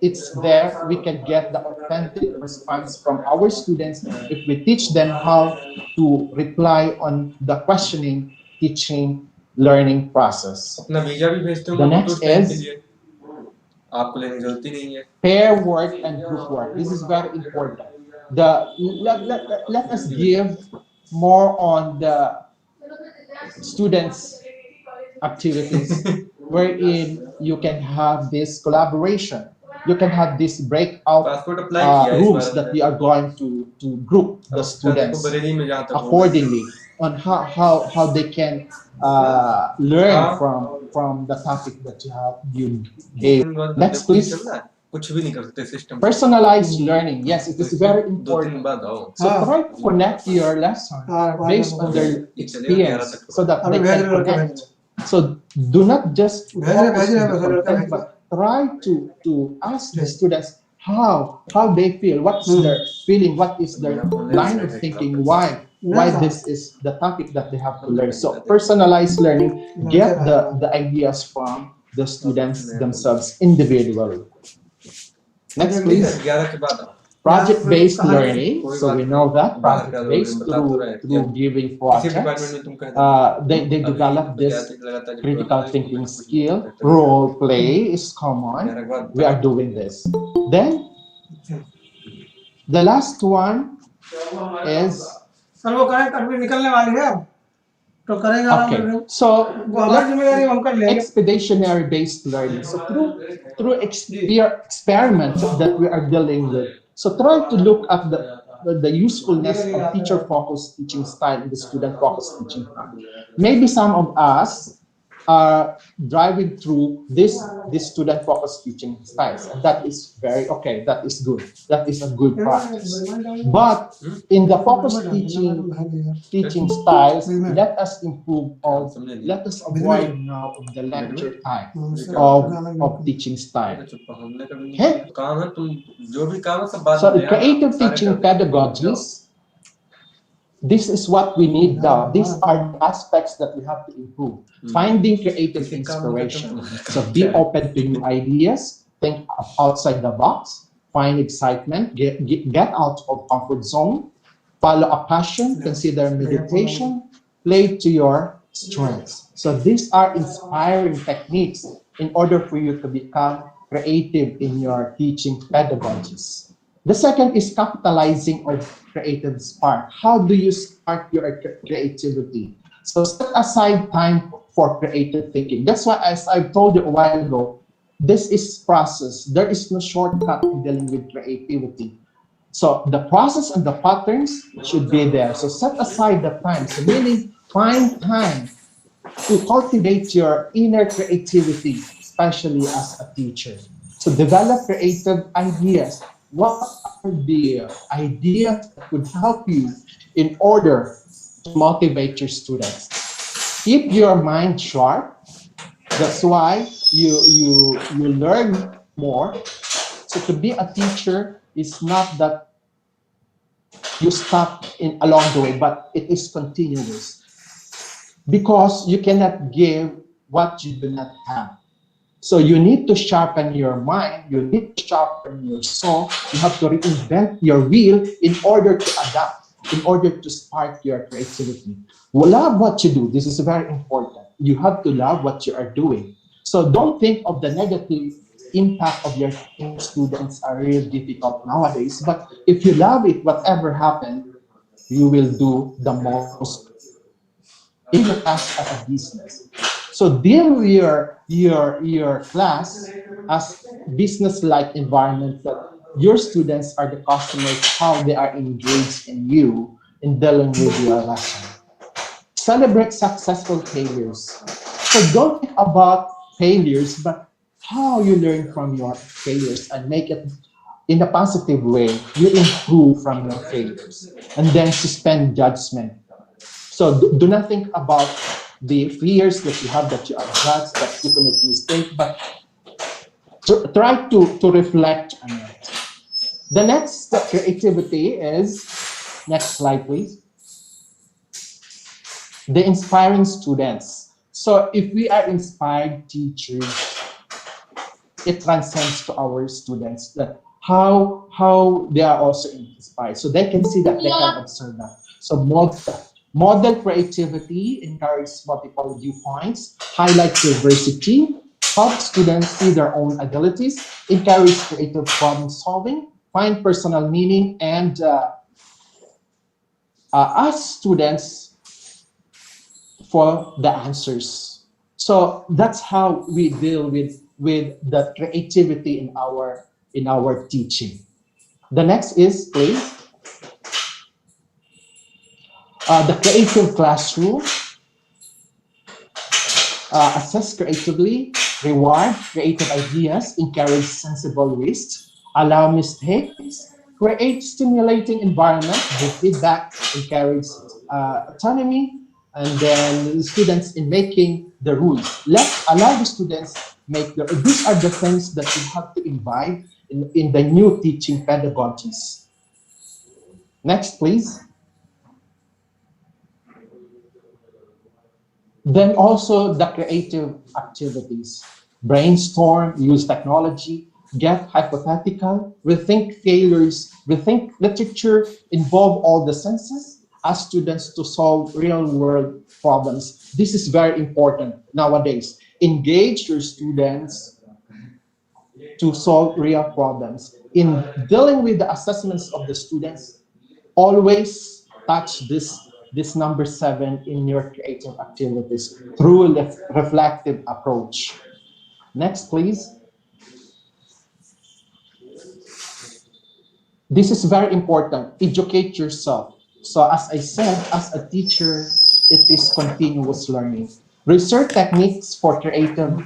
It's there. We can get the authentic response from our students if we teach them how to reply on the questioning, teaching, learning process. अपना visa भी भेजते The होंगे वो तो next उस time के is लिए आपको लेने की जरूरत ही नहीं है pair work and group work. This is very important. Let us give more on the students' activities wherein you can have this collaboration. You can have this breakout passport apply किया इस बार rooms that we are going to group the उसका देखो students Bareilly में जहाँ तक होगा accordingly on how they can learn from the topic that you gave. Next, कुछ चल please. रहा है कुछ भी नहीं कर सकते system Personalized learning, yes, it is very दो दिन important. बाद आओ So try to connect your lesson based on their experience so that they can connect. So do not just focus on the content, but try to ask the students how they feel, what's their feeling, what is their line of thinking, why this is the topic that they have to learn. So personalized learning, get the ideas from the students themselves individually. Next, please. 11 के बाद आओ Project-based learning. So we know that project-based through giving किसी projects. Department में तुम कहते They develop this critical thinking skill. Role play is common. We are doing this. Then the last one is sir वो करें अभी निकलने वाली है अब तो करेंगे आराम से okay. So वो हमारी जिम्मेदारी हम कर लेंगे expeditionary based learning. So through experiments that we are dealing with. So try to look at the usefulness of teacher focused teaching style and the student focused teaching style. Maybe some of us are driving through this student focused teaching styles, and that is very okay. That is good. That is a good practice. But in the focused teaching styles, let us improve let us avoid now of the lecture type of teaching style. Okay? काम है तुम जो भी काम है सब बाद So में creative teaching pedagogies, this is what we need now. These are the aspects that we have to improve. Finding creative inspiration. So be open to new ideas, think outside the box, find excitement, get out of comfort zone, follow a passion, consider meditation, play to your strengths. So these are inspiring techniques in order for you to become creative in your teaching pedagogies. The second is capitalizing on creative spark. How do you spark your creativity? So set aside time for creative thinking. That's why, as I told you a while ago, this is process. There is no shortcut in dealing with creativity. So the process and the patterns should be there. So set aside the time. So meaning find time to cultivate your inner creativity, especially as a teacher. So develop creative ideas. What are the ideas that could help you in order to motivate your students? Keep your mind sharp. That's why you learn more. So to be a teacher is not that you stop along the way, but it is continuous. Because you cannot give what you do not have. So you need to sharpen your mind, you need to sharpen your soul, you have to reinvent your wheel in order to adapt. in order to spark your creativity. Love what you do. This is very important. You have to love what you are doing. So don't think of the negative impact of your students are really difficult nowadays. But if you love it, whatever happened, you will do the most in your class as a business. So deal with your class as business-like environment that your students are the customers, how they are engaged in you in dealing with your lesson. Celebrate successful failures. So don't think about failures, but how you learn from your failures and make it in a positive way. You improve from your failures and then suspend judgment. So do not think about the fears that you have that you are judged, that you commit mistake, but try to reflect on it. The next creativity is, next slide please, the inspiring students. So if we are inspired teachers, it transcends to our students that how they are also inspired. So they can see that, they can observe that. So model creativity, encourage multiple viewpoints, highlight diversity, help students see their own abilities, encourage creative problem solving, find personal meaning, and ask students for the answers. So that's how we deal with the creativity in our teaching. The next is, please, the creative classroom. Assess creatively, reward creative ideas, encourage sensible risk, allow mistakes, create stimulating environment, give feedback, encourage autonomy, and then students in making the rules. Let allow the students make the. These are the things that you have to imbibe in the new teaching pedagogies. Next, please. Then also the creative activities. Brainstorm, use technology, get hypothetical, rethink failures, rethink literature, involve all the senses, ask students to solve real world problems. This is very important nowadays. Engage your students to solve real problems. In dealing with the assessments of the students, always touch this number 7 in your creative activities through reflective approach. Next, please. This is very important. Educate yourself. So as I said, as a teacher, it is continuous learning. Research techniques for creative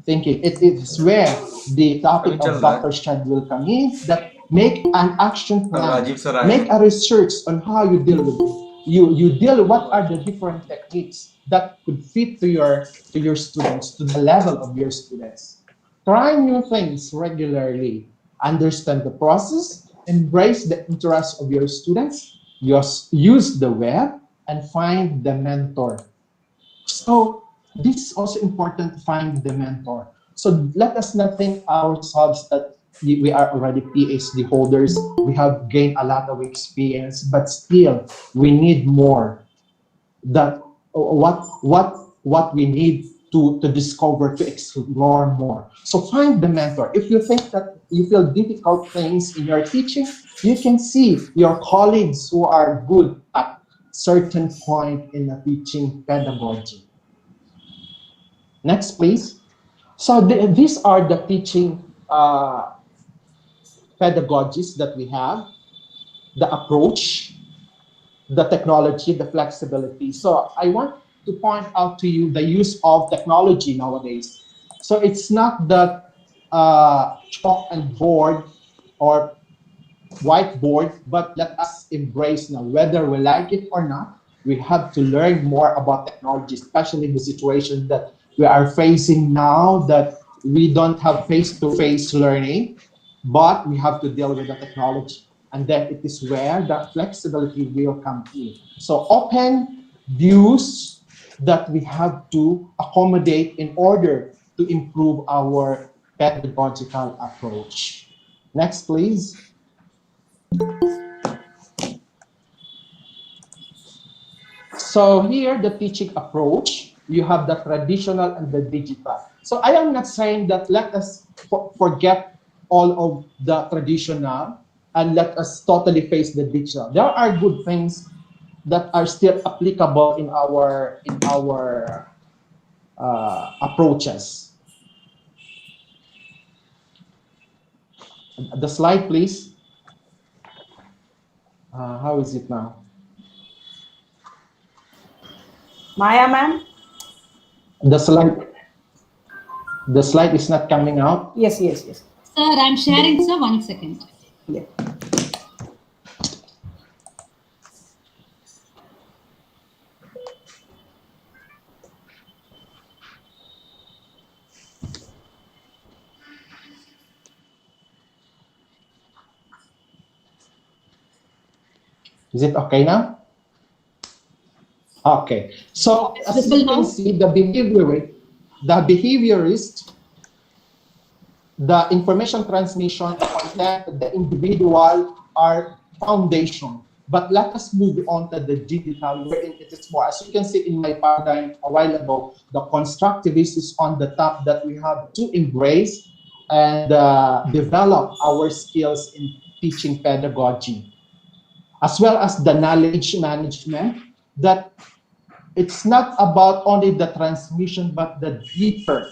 thinking. It is where the topic of Dr. Shad will come in, that make an action plan, make a research on how you deal with it. You deal what are the different techniques that could fit to your students, to the level of your students. Try new things regularly. Understand the process, embrace the interests of your students, use the web, and find the mentor. So this is also important to find the mentor. So let us not think ourselves that we are already PhD holders. We have gained a lot of experience, but still we need more. That what we need to discover, to explore more. So find the mentor. If you think that you feel difficult things in your teaching, you can see your colleagues who are good at certain point in the teaching pedagogy. Next, please. So these are the teaching pedagogies that we have, the approach, the technology, the flexibility. So I want to point out to you the use of technology nowadays. So it's not that chalk and board or whiteboard, but let us embrace now, whether we like it or not, we have to learn more about technology, especially in the situation that we are facing now, that we don't have face-to-face learning, but we have to deal with the technology. And then it is where the flexibility will come in. So open views that we have to accommodate in order to improve our pedagogical approach. Next, please. So here, the teaching approach, you have the traditional and the digital. So I am not saying that let us forget all of the traditional and let us totally face the digital. There are good things that are still applicable in our approaches. The slide, please. How is it now? Maya, ma'am? The slide. The slide is not coming out. Yes, yes, yes. Sir, I'm sharing, sir. 1 second. Yeah. Is it okay now? Okay. So as Visible you can now? see, the behaviorist, the information transmission, the content, the individual are foundation. But let us move on to the digital, wherein it is more. As you can see in my paradigm a while ago, the constructivist is on the top, that we have to embrace and develop our skills in teaching pedagogy, as well as the knowledge management, that it's not about only the transmission, but the deeper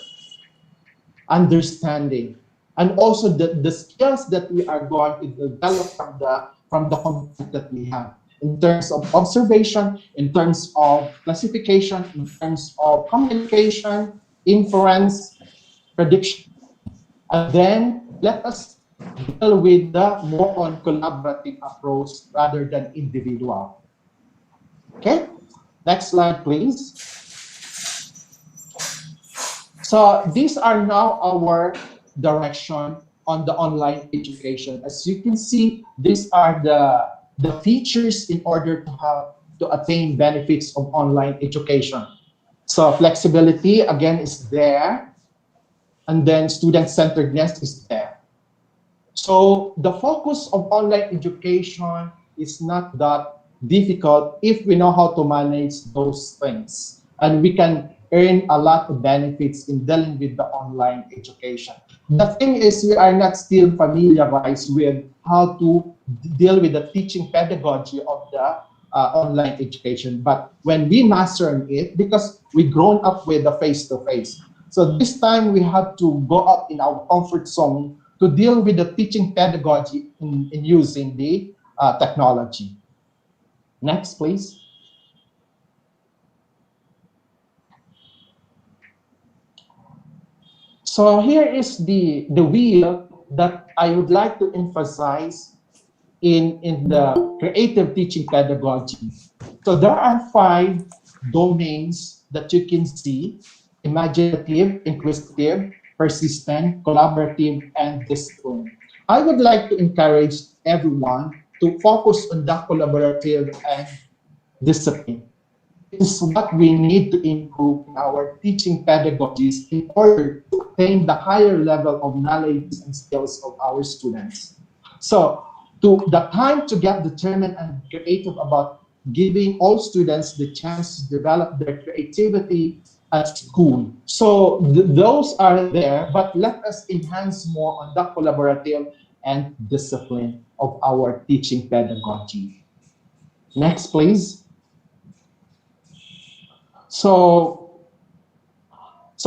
understanding, and also the skills that we are going to develop from the content that we have, in terms of observation, in terms of classification, in terms of communication, inference, prediction. And then let us deal with the more on collaborative approach rather than individual. Okay, next slide, please. So these are now our direction on the online education. As you can see, these are the features in order to attain benefits of online education. So flexibility, again, is there. And then student-centeredness is there. So the focus of online education is not that difficult if we know how to manage those things. And we can earn a lot of benefits in dealing with the online education. The thing is, we are not still familiarized with how to deal with the teaching pedagogy of the online education. But when we master it, because we've grown up with the face-to-face, so this time we have to go out in our comfort zone to deal with the teaching pedagogy in using the technology. Next, please. So here is the wheel that I would like to emphasize in the creative teaching pedagogy. So there are 5 domains that you can see: imaginative, inquisitive, persistent, collaborative, and discipline. I would like to encourage everyone to focus on the collaborative and discipline. It is what we need to improve in our teaching pedagogies in order to attain the higher level of knowledge and skills of our students. So the time to get determined and creative about giving all students the chance to develop their creativity at school. So those are there, but let us enhance more on the collaborative and discipline of our teaching pedagogy. Next, please. So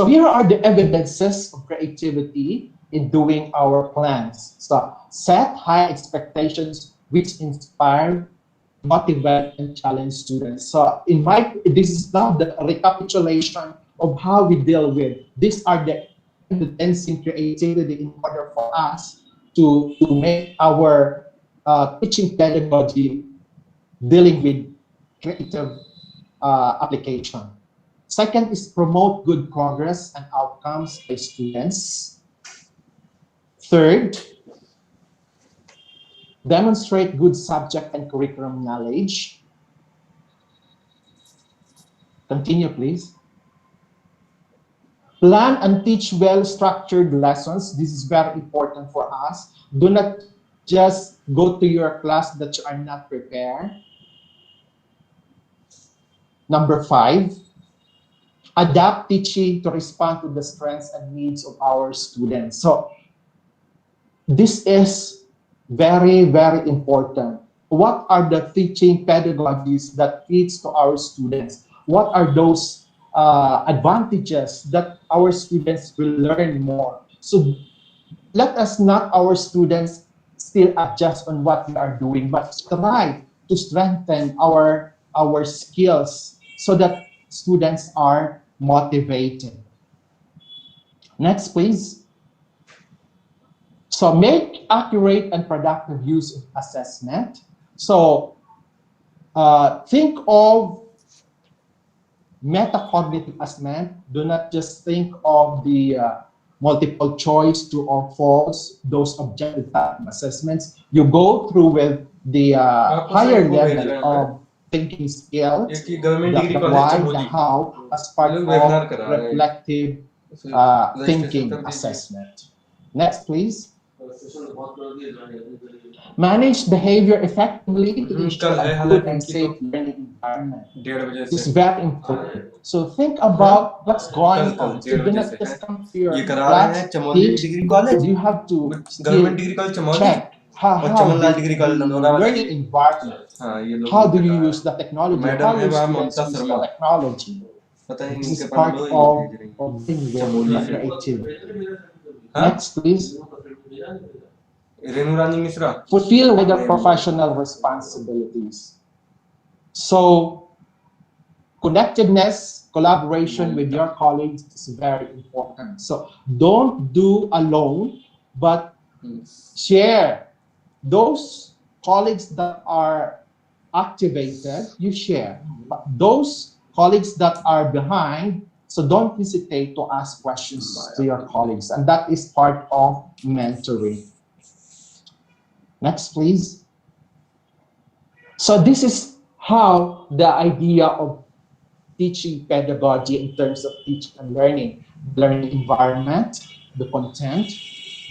here are the evidences of creativity in doing our plans. So set high expectations which inspire, motivate, and challenge students. So this is now the recapitulation of how we deal with. These are the evidencing creativity in order for us to make our teaching pedagogy dealing with creative application. Second is promote good progress and outcomes by students. Third, demonstrate good subject and curriculum knowledge. Continue, please. Plan and teach well-structured lessons. This is very important for us. Do not just go to your class that you are not prepared. Number 5, adapt teaching to respond to the strengths and needs of our students. So this is very, very important. What are the teaching pedagogies that fits to our students? What are those advantages that our students will learn more? So let us not our students still adjust on what we are doing, but try to strengthen our skills so that students are motivated. Next, please. So make accurate and productive use of assessment. So think of metacognitive assessment. Do not just think of the multiple choice, true or false, those objective type assessments. You go through with the higher level of thinking skills, ये government degree the college why, the Chamoli how, as part लोग webinar of करा रहे हैं reflective registration thinking कर दीजिए assessment. Next, please. Manage behavior effectively to ensure कल है a good हालांकि and उनकी safe तो learning environment. 1:30 बजे It's से very important. So think about what's going कल on. So 1:30 do बजे not से just है come to your ये करा रहे हैं class, Chamoli teach, degree but college you have to government degree college Chamoli check और how Chamanlal the degree college Nandora वाला learning ये environment, हाँ ये लोग how do you करा use the technology, madam how है your वहाँ students Mamta use Sharma the technology. पता नहीं This इनके is पास part लो ही नहीं भेज रही of being चमोली very से creative. हाँ Next, please. Renu Rani Mishra Fulfill with the professional responsibilities. So connectedness, collaboration with your colleagues is very important. So don't do alone, but share. Those colleagues that are activated, you share. But those colleagues that are behind, so don't hesitate to ask questions to your colleagues. And that is part of mentoring. Next, please. So this is how the idea of teaching pedagogy in terms of teaching and learning environment, the content,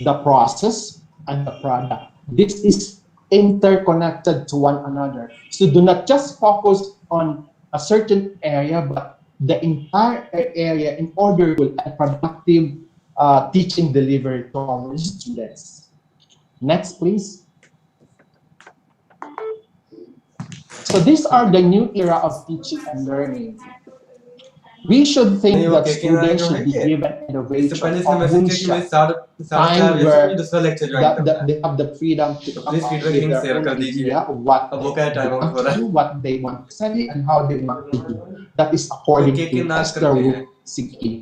the process, and the product. This is interconnected to one another. So do not just focus on a certain area, but the entire area in order to a productive teaching delivery to our students. Next, please. So these are the new era of teaching and learning. We should think that students should be given इससे innovation पहले इसने of message किया कि मैं 4:30 time बजे से where मुझे दूसरा लेक्चर ज्वाइन करना है they have the freedom to तो come please up feedback with link their share own कर दीजिए idea of what अब वो क्या they टाइम आउट want हो to रहा do, है what they want to study, and how they want to do. That is कोई according cake to के नाच Esther करते हैं Root CE.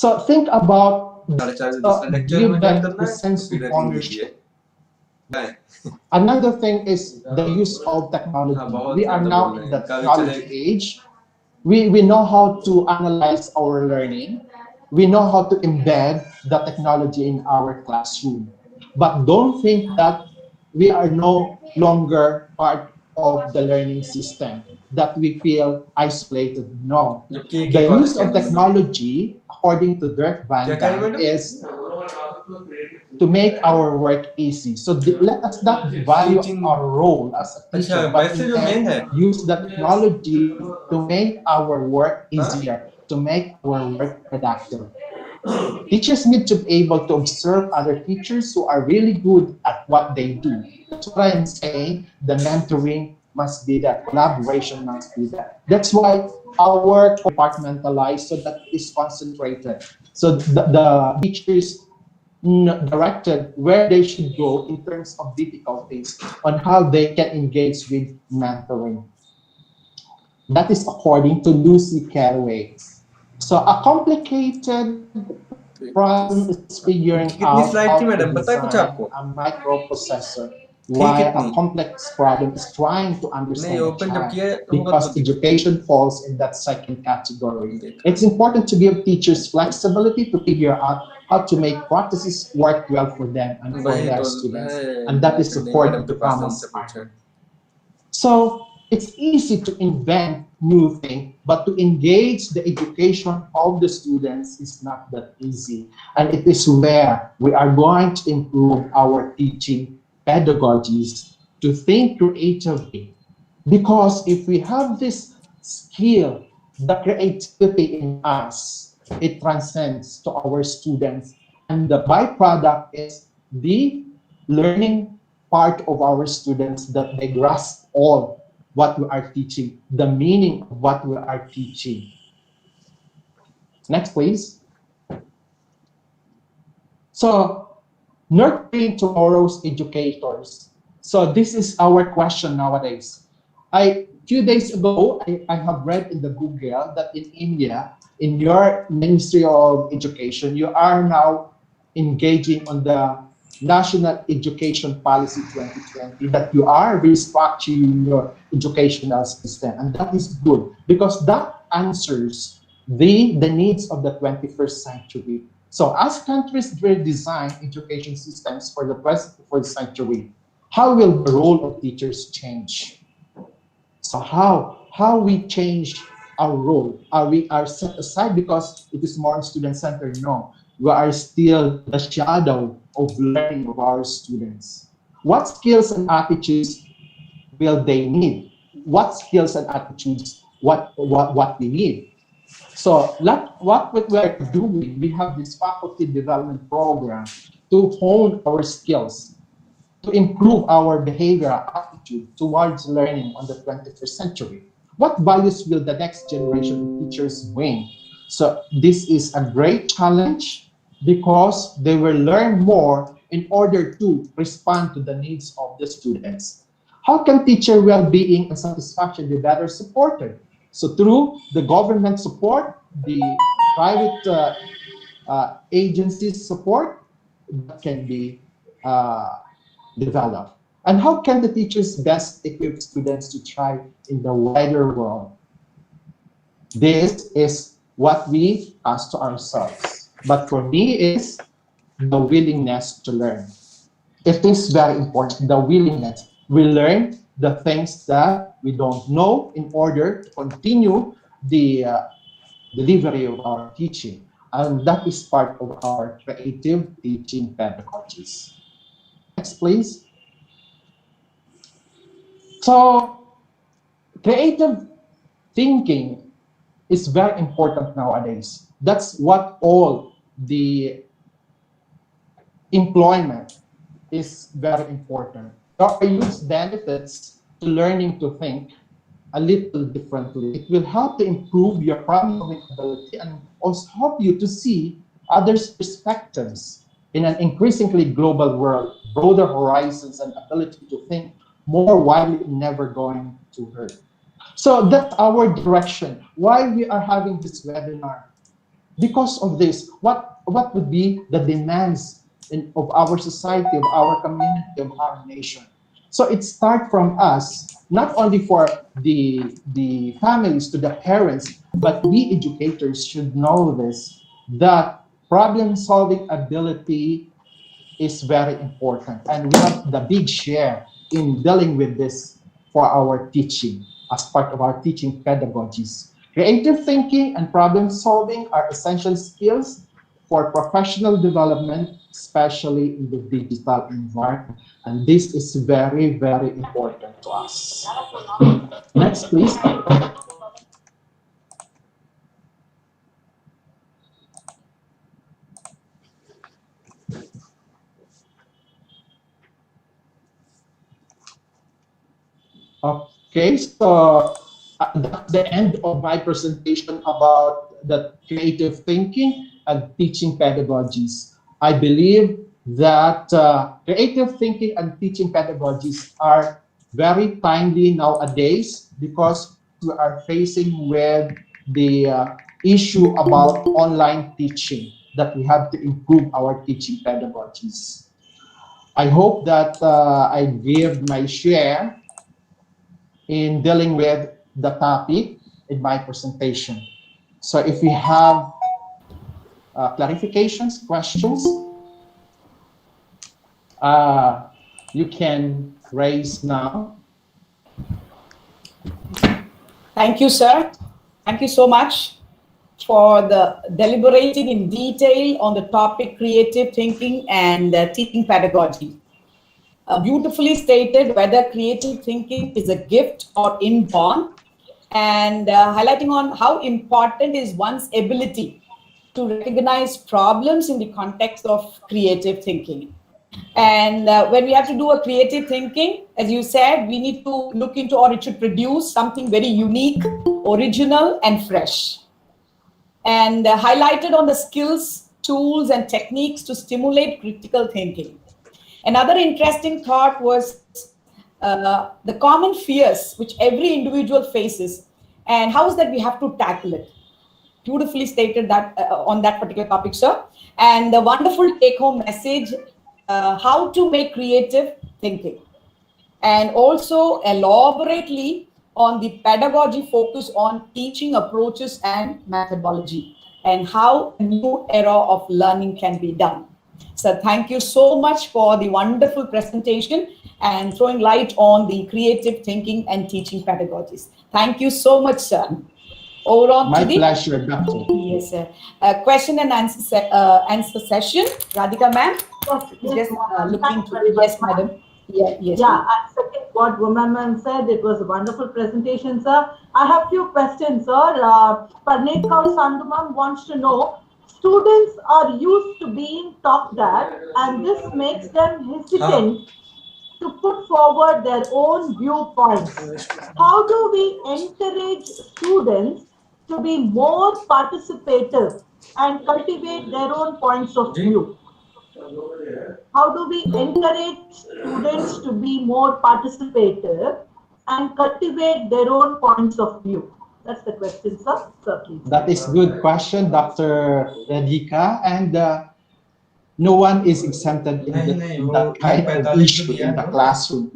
So think about 4:30 दूसरा लेक्चर give में ज्वाइन them करना the है तो sense of फीडबैक लिंक दीजिए ownership. Bye Another thing is the use of हाँ technology. बहुत We are ज्यादा now बोल रहे in हैं the कल चले technology age. We know how to analyze our learning. We know how to embed the technology in our classroom. But don't think that we are no longer part of the learning system, that we feel isolated. No. जबकि एक The he college use के of अंदर technology, according to Dirk Van क्या करें Dam, madam is to make our work easy. So let us not value Teaching our role as a अच्छा teacher, but message जो main है instead use the technology to make our work हाँ easier, to make our work productive. Teachers need to be able to observe other teachers who are really good at what they do. That's what I'm saying. The mentoring must be that, collaboration must be that. That's why our work compartmentalized so that it's concentrated. So the teachers directed where they should go in terms of difficulties on how they can engage with mentoring. That is according to Lucy Carraway. So a complicated problem is figuring उनकी कितनी out slide how थी to madam पता है कुछ design आपको a microprocessor, थी while कितनी a complex problem is trying to नहीं understand a ओपन जब child, किया होगा तो because education falls in that second category. देखा It's important to give teachers flexibility to figure out how to make practices work well for them and for वही their तो students. है And that मैं is फिर नहीं according madam to के पास Thomas उनसे पूछा Arnold. So it's easy to invent new things, but to engage the education of the students is not that easy. And it is where we are going to improve our teaching pedagogies to think creatively. Because if we have this skill, the creativity in us, it transcends to our students. And the byproduct is the learning part of our students, that they grasp all what we are teaching, the meaning of what we are teaching. Next, please. So, nurturing tomorrow's educators. So this is our question nowadays. Few days ago, I have read in the Google that in India, in your Ministry of Education, you are now engaging on the National Education Policy 2020, that you are restructuring your educational system. And that is good, because that answers the needs of the 21st century. So as countries redesign education systems for the 21st century, how will the role of teachers change? So how we change our role? Are set aside because it is more student-centered? No, we are still the shadow of learning of our students. What skills and attitudes will they need? What skills and attitudes what we need? So what we are doing, we have this faculty development program to hone our skills, to improve our behavioral attitude towards learning on the 21st century. What values will the next generation of teachers bring? So this is a great challenge, because they will learn more in order to respond to the needs of the students. How can teacher well-being and satisfaction be better supported? So through the government support, the private agencies support, that can be developed. And how can the teachers best equip students to thrive in the wider world? This is what we ask to ourselves. But for me, is the willingness to learn. It is very important, the willingness. We learn the things that we don't know in order to continue the delivery of our teaching. And that is part of our creative teaching pedagogies. Next, please. So, creative thinking is very important nowadays. That's what all the employment is very important. There are huge benefits to learning to think a little differently. It will help to improve your problem-solving ability and also help you to see others' perspectives in an increasingly global world, broader horizons, and ability to think more widely, never going to hurt. So that's our direction. Why we are having this webinar? Because of this, what would be the demands of our society, of our community, of our nation? So it starts from us, not only for the families, to the parents, but we educators should know this, that problem-solving ability is very important. And we have the big share in dealing with this for our teaching, as part of our teaching pedagogies. Creative thinking and problem solving are essential skills for professional development, especially in the digital environment. And this is very, very important to us. Next, please. Okay, so that's the end of my presentation about the creative thinking and teaching pedagogies. I believe that creative thinking and teaching pedagogies are very timely nowadays, because we are facing with the issue about online teaching, that we have to improve our teaching pedagogies. I hope that I give my share in dealing with the topic in my presentation. So if we have clarifications, questions, you can raise now. Thank you, sir. Thank you so much for the deliberating in detail on the topic creative thinking and teaching pedagogy. Beautifully stated, whether creative thinking is a gift or inborn, and highlighting on how important is one's ability to recognize problems in the context of creative thinking. And when we have to do a creative thinking, as you said, we need to look into, or it should produce something very unique, original, and fresh. And highlighted on the skills, tools, and techniques to stimulate critical thinking. Another interesting thought was the common fears which every individual faces, and how is that we have to tackle it. Beautifully stated that on that particular topic, sir. And the wonderful take-home message, how to make creative thinking, and also elaborately on the pedagogy focus on teaching approaches and methodology, and how a new era of learning can be done. So thank you so much for the wonderful presentation and throwing light on the creative thinking and teaching pedagogies. Thank you so much, sir. Over on My to the pleasure, Doctor. yes, sir. Question and answer session. Radhika, ma'am, just looking to yes, madam. Yeah, yes. Yeah, I second what woman ma'am said. It was a wonderful presentation, sir. I have few questions, sir. Parneet Kaur Sandumam wants to know, students are used to being talked at, and this makes them hesitant to put forward their own viewpoints. How do we encourage students to be more participative and cultivate their own points of view? How do we encourage students to be more participative and cultivate their own points of view? That's the question, sir. Sir, please. That is good question, Dr. Radhika, and no one is exempted in that kind of issue in the classroom.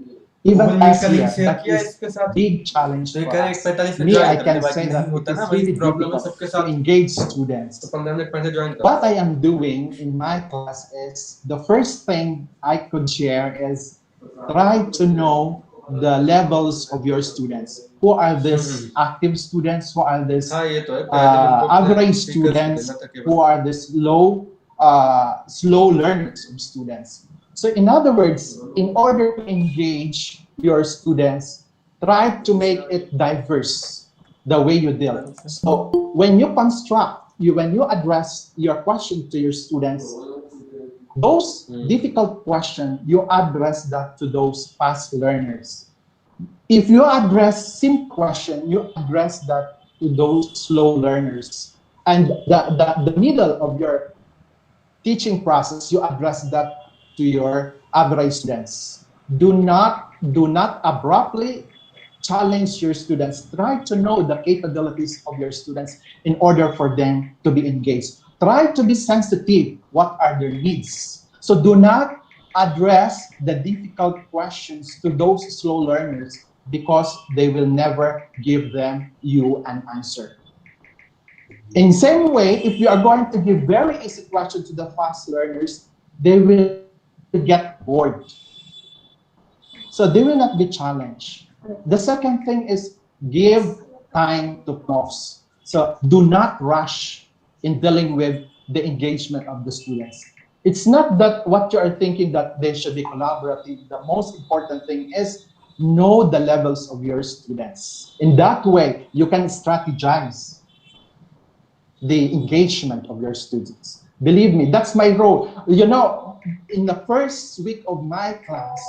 Even as here, that is a big challenge for us. Me, I can say that it is really difficult to engage students. What I am doing in my class is, the first thing I could share is try to know the levels of your students. Who are these active students? Who are these average students? Who are these slow learners of students? So in other words, in order to engage your students, try to make it diverse, the way you deal. So when you when you address your question to your students, those difficult questions, you address that to those fast learners. If you address simple question, you address that to those slow learners. And the middle of your teaching process, you address that to your average students. Do not abruptly challenge your students. Try to know the capabilities of your students in order for them to be engaged. Try to be sensitive. What are their needs? So do not address the difficult questions to those slow learners, because they will never give you an answer. In the same way, if you are going to give very easy questions to the fast learners, they will get bored. So they will not be challenged. The second thing is, give time to pause. So do not rush in dealing with the engagement of the students. It's not that what you are thinking that they should be collaborative. The most important thing is know the levels of your students. In that way, you can strategize the engagement of your students. Believe me, that's my role. You know, in the first week of my class,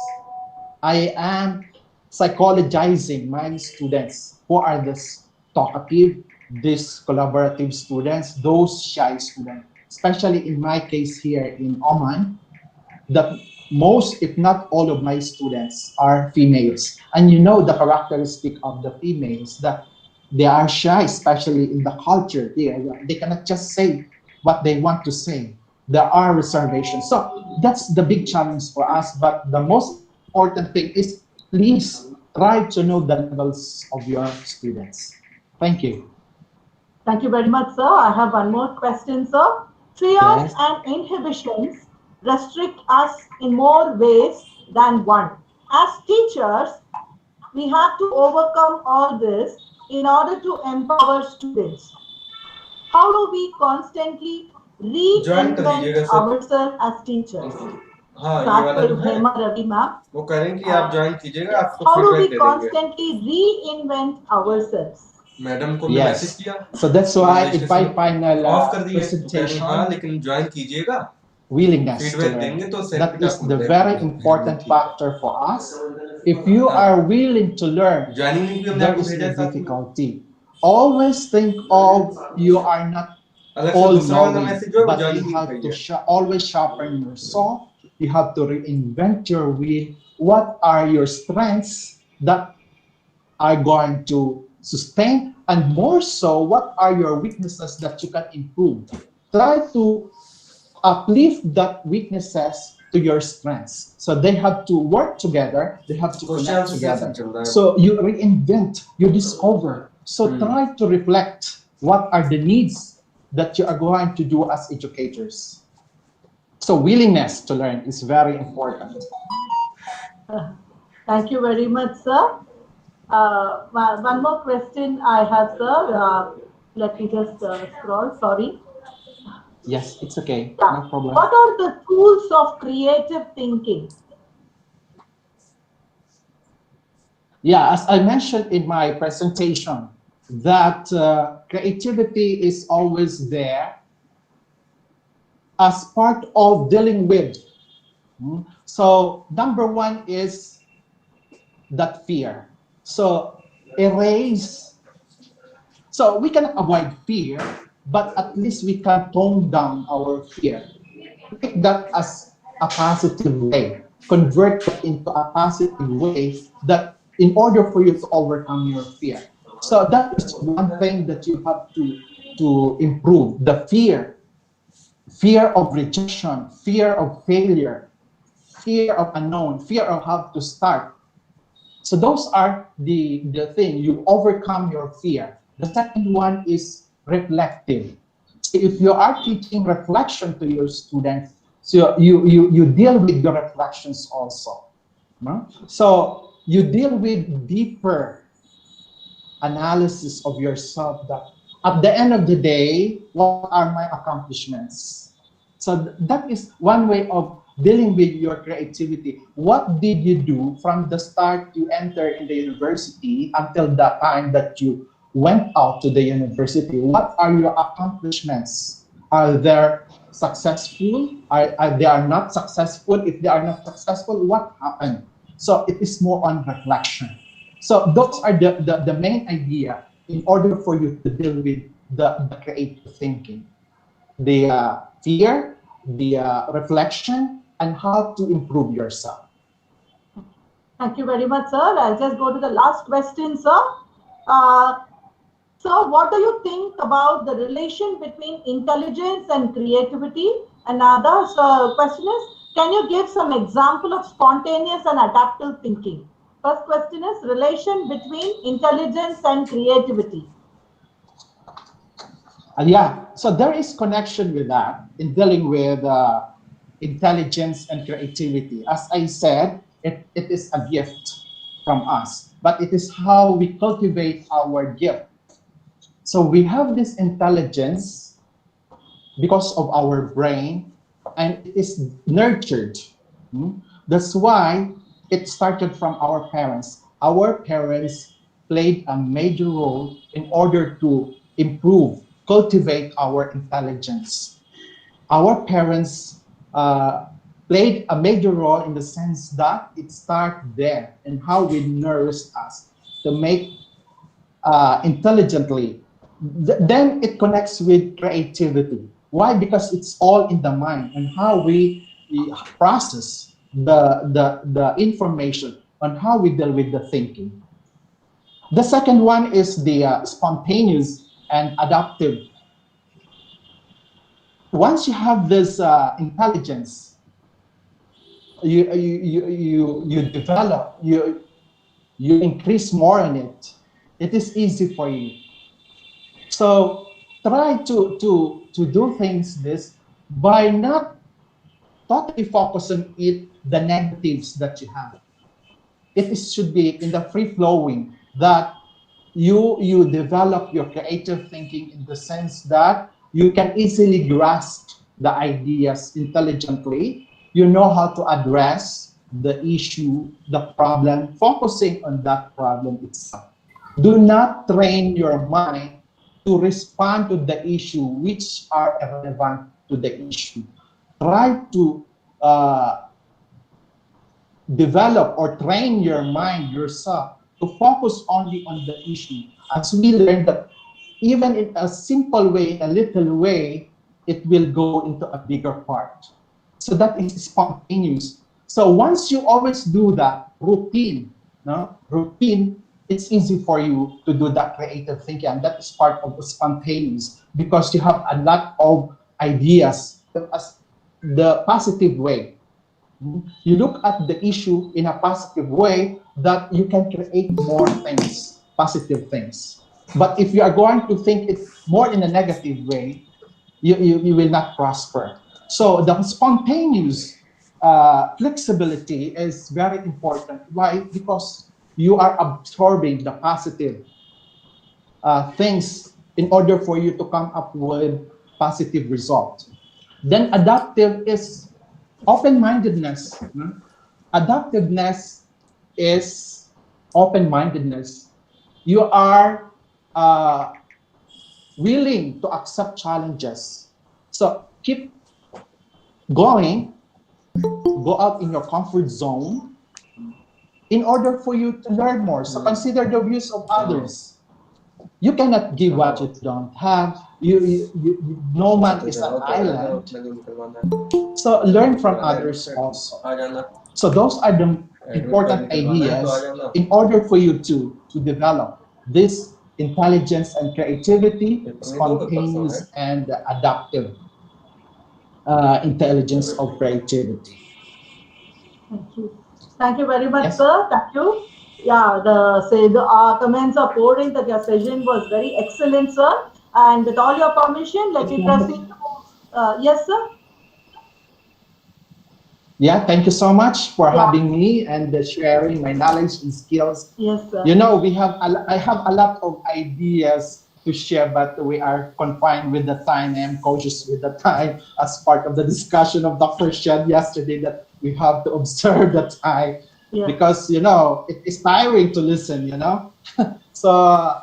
I am psychologizing my students. Who are these talkative, these collaborative students, those shy students? Especially in my case here in Oman, that most, if not all of my students are females. And you know the characteristic of the females, that they are shy, especially in the culture here. They cannot just say what they want to say. There are reservations. So that's the big challenge for us. But the most important thing is, please try to know the levels of your students. Thank you. Thank you very much, sir. I have one more question, sir. Triage and inhibitions restrict us in more ways than one. As teachers, we have to overcome all this in order to empower students. How do we constantly reinvent ourselves as teachers? Start with Hema Ravi ma'am. वो करें कि आप join कीजिएगा, आपको How do feedback we दे देंगे. constantly reinvent ourselves? Madam को मैं Yes. Message किया So that's why in my Registration final of कर दिए, तो कह रही presentation, हाँ लेकिन ज्वाइन कीजिएगा, willingness to फीडबैक learn. देंगे तो That सर्टिफिकेट is आपको the मिलेगा। very important factor for us. If you हाँ। are willing to learn, joining link भी हमने there आपको is भेजा no है साथ में। difficulty. Always think of you are not अलग से all दूसरा वाला knowing, मैसेज जो है वो but joining you link have का ही to है। always sharpen your saw. You have to reinvent your wheel. What are your strengths that are going to sustain, and more so, what are your weaknesses that you can improve? Try to uplift that weaknesses to your strengths. So they have to work together, they have to Question connect answer together. session चल रहा है। So you reinvent, you discover. So try to reflect what are the needs that you are going to do as educators. So willingness to learn is very important. Thank you very much, sir. One more question I have, sir. Let me just scroll. Sorry. Yes, it's okay. Yeah. No problem. What are the tools of creative thinking? Yeah, as I mentioned in my presentation, that creativity is always there as part of dealing with. So number one is that fear. So erase. So we cannot avoid fear, but at least we can tone down our fear. Take that as a positive way. Convert it into a positive way that in order for you to overcome your fear. So that is one thing that you have to improve. The fear of rejection, fear of failure, fear of unknown, fear of how to start. So those are the thing. You overcome your fear. The second one is reflective. If you are teaching reflection to your students, so you deal with the reflections also. No? So you deal with deeper analysis of yourself, that at the end of the day, what are my accomplishments? So that is one way of dealing with your creativity. What did you do from the start you entered in the university until the time that you went out to the university? What are your accomplishments? Are they successful? Are they are not successful? If they are not successful, what happened? So it is more on reflection. So those are the main idea in order for you to deal with the creative thinking. The fear, the reflection, and how to improve yourself. Thank you very much, sir. I'll just go to the last question, sir. So what do you think about the relation between intelligence and creativity? Another question is, can you give some example of spontaneous and adaptive thinking? First question is relation between intelligence and creativity. Yeah, so there is connection with that in dealing with intelligence and creativity. As I said, it is a gift from us, but it is how we cultivate our gift. So we have this intelligence because of our brain, and it is nurtured. That's why it started from our parents. Our parents played a major role in order to improve, cultivate our intelligence. Our parents played a major role in the sense that it started there and how we nourished us to make intelligently. Then it connects with creativity. Why? Because it's all in the mind and how we process the information on how we deal with the thinking. The second one is the spontaneous and adaptive. Once you have this intelligence, you develop, you increase more in it. It is easy for you. So try to do things this by not totally focusing it the negatives that you have. It is, should be in the free flowing that you develop your creative thinking in the sense that you can easily grasp the ideas intelligently. You know how to address the issue, the problem, focusing on that problem itself. Do not train your mind to respond to the issue which are irrelevant to the issue. Try to develop or train your mind yourself to focus only on the issue. As we learn that even in a simple way, a little way, it will go into a bigger part. So that is spontaneous. So once you always do that routine, no routine, it's easy for you to do that creative thinking, and that is part of the spontaneous because you have a lot of ideas as the positive way. You look at the issue in a positive way that you can create more things, positive things. But if you are going to think it more in a negative way, you will not prosper. So the spontaneous flexibility is very important. Why? Because you are absorbing the positive things in order for you to come up with positive results. Then adaptive is open-mindedness. Adaptiveness is open-mindedness. You are willing to accept challenges. So keep going, go out in your comfort zone in order for you to learn more. So consider the views of others. You cannot give what you don't have. No man is an island. So learn from others also. So those are the important ideas in order for you to develop this intelligence and creativity, spontaneous and adaptive intelligence of creativity. Thank you. Thank you very much, Yes. sir. Thank you. Yeah, the comments are pouring that your session was very excellent, sir. And with all your permission, let me proceed to yes, sir. Yeah, thank you so much for Yeah. having me and sharing my knowledge and skills. Yes, sir. You know, I have a lot of ideas to share, but we are confined with the time. I am cautious with the time as part of the discussion of Dr. Shed yesterday that we have to observe the time Yeah. because, you know, it is tiring to listen, you know. So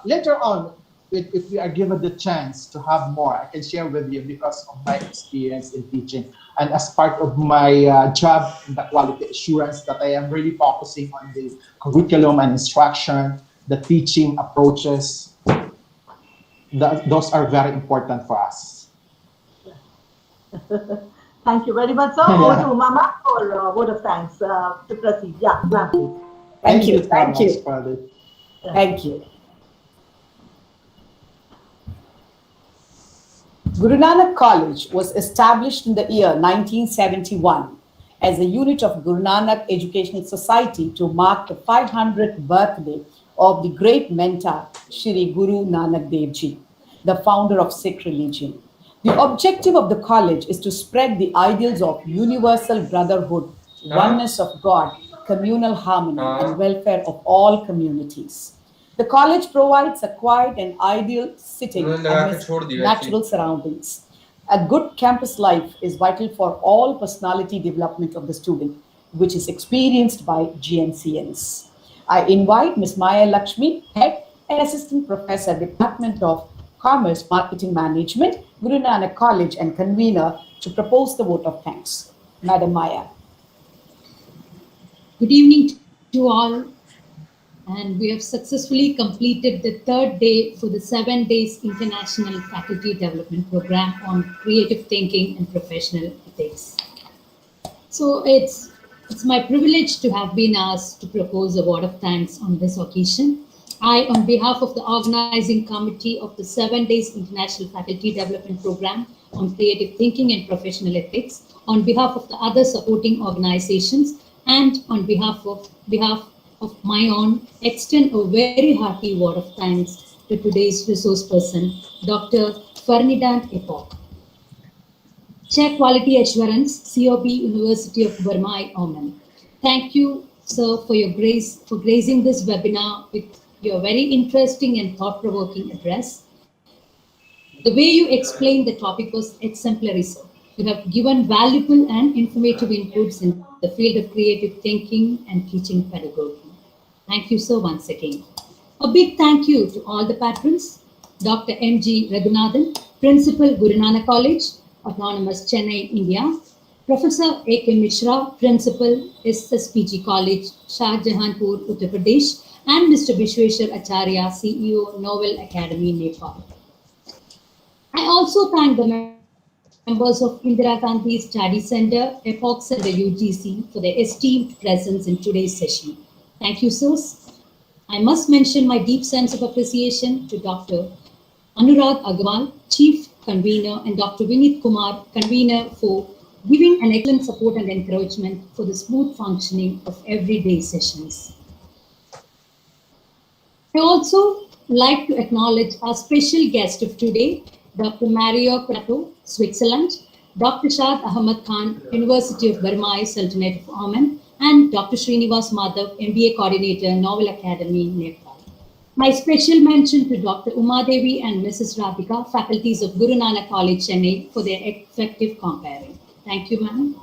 later on, if we are given the chance to have more, I can share with you because of my experience in teaching. And as part of my job in the quality assurance that I am really focusing on the curriculum and instruction, the teaching approaches, those are very important for us. Thank you very much, sir. Yeah. Over to Mama for a word of thanks to proceed. Yeah, ma'am, please. Thank you. so Thank much you. for this. Thank you. Guru Nanak College was established in the year 1971 as a unit of Guru Nanak Educational Society to mark the 500th birthday of the great mentor, Shri Guru Nanak Dev Ji, the founder of Sikh religion. The objective of the college is to spread the ideals of universal brotherhood, oneness of God, communal harmony, and welfare of all communities. The college provides a quiet and ideal setting amidst natural surroundings. A good campus life is vital for all personality development of the student, which is experienced by GNCNs. I invite Ms. Maya Lakshmi, Head and Assistant Professor, Department of Commerce, Marketing Management, Guru Nanak College, and convener to propose the vote of thanks. Madam Maya. Good evening to all. And we have successfully completed the third day for the 7 days International Faculty Development Program on Creative Thinking and Professional Ethics. So it's my privilege to have been asked to propose a word of thanks on this occasion. I, on behalf of the organizing committee of the 7 days International Faculty Development Program on Creative Thinking and Professional Ethics, on behalf of the other supporting organizations, and on behalf of my own, extend a very hearty word of thanks to today's resource person, Dr. Ferdinand Epoch. Chair Quality Assurance, COB, University of Burma, Oman. Thank you, sir, for your for gracing this webinar with your very interesting and thought-provoking address. The way you explained the topic was exemplary, sir. You have given valuable and informative inputs in the field of creative thinking and teaching pedagogy. Thank you, sir, once again. A big thank you to all the patrons, Dr. M.G. Raghunathan, Principal Guru Nanak College, Autonomous Chennai, India, Professor A.K. Mishra, Principal SSPG College, Shah Jahanpur, Uttar Pradesh, and Mr. Vishweshwar Acharya, CEO, Novel Academy, Nepal. I also thank the members of Indira Gandhi Study Center, EPOC and the UGC for their esteemed presence in today's session. Thank you, sirs. I must mention my deep sense of appreciation to Dr. Anurag Agrawal, Chief Convener, and Dr. Vinit Kumar, Convener, for giving an excellent support and encouragement for the smooth functioning of everyday sessions. I also like to acknowledge our special guest of today, Dr. Mario Prato, Switzerland, Dr. Shad Ahmad Khan, University of Burmai, Sultanate of Oman, and Dr. Srinivas Madhav, MBA Coordinator, Novel Academy, Nepal. My special mention to Dr. Uma Devi and Mrs. Radhika, faculties of Guru Nanak College, Chennai, for their effective comparing. Thank you, ma'am.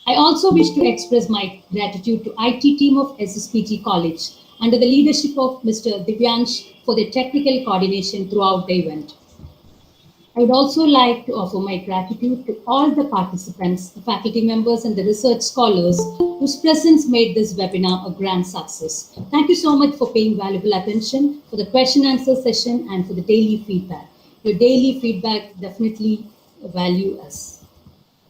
I also wish to express my gratitude to IT team of SSPG College under the leadership of Mr. Divyansh for their technical coordination throughout the event. I would also like to offer my gratitude to all the participants, the faculty members, and the research scholars whose presence made this webinar a grand success. Thank you so much for paying valuable attention, for the question answer session, and for the daily feedback. Your daily feedback definitely value us.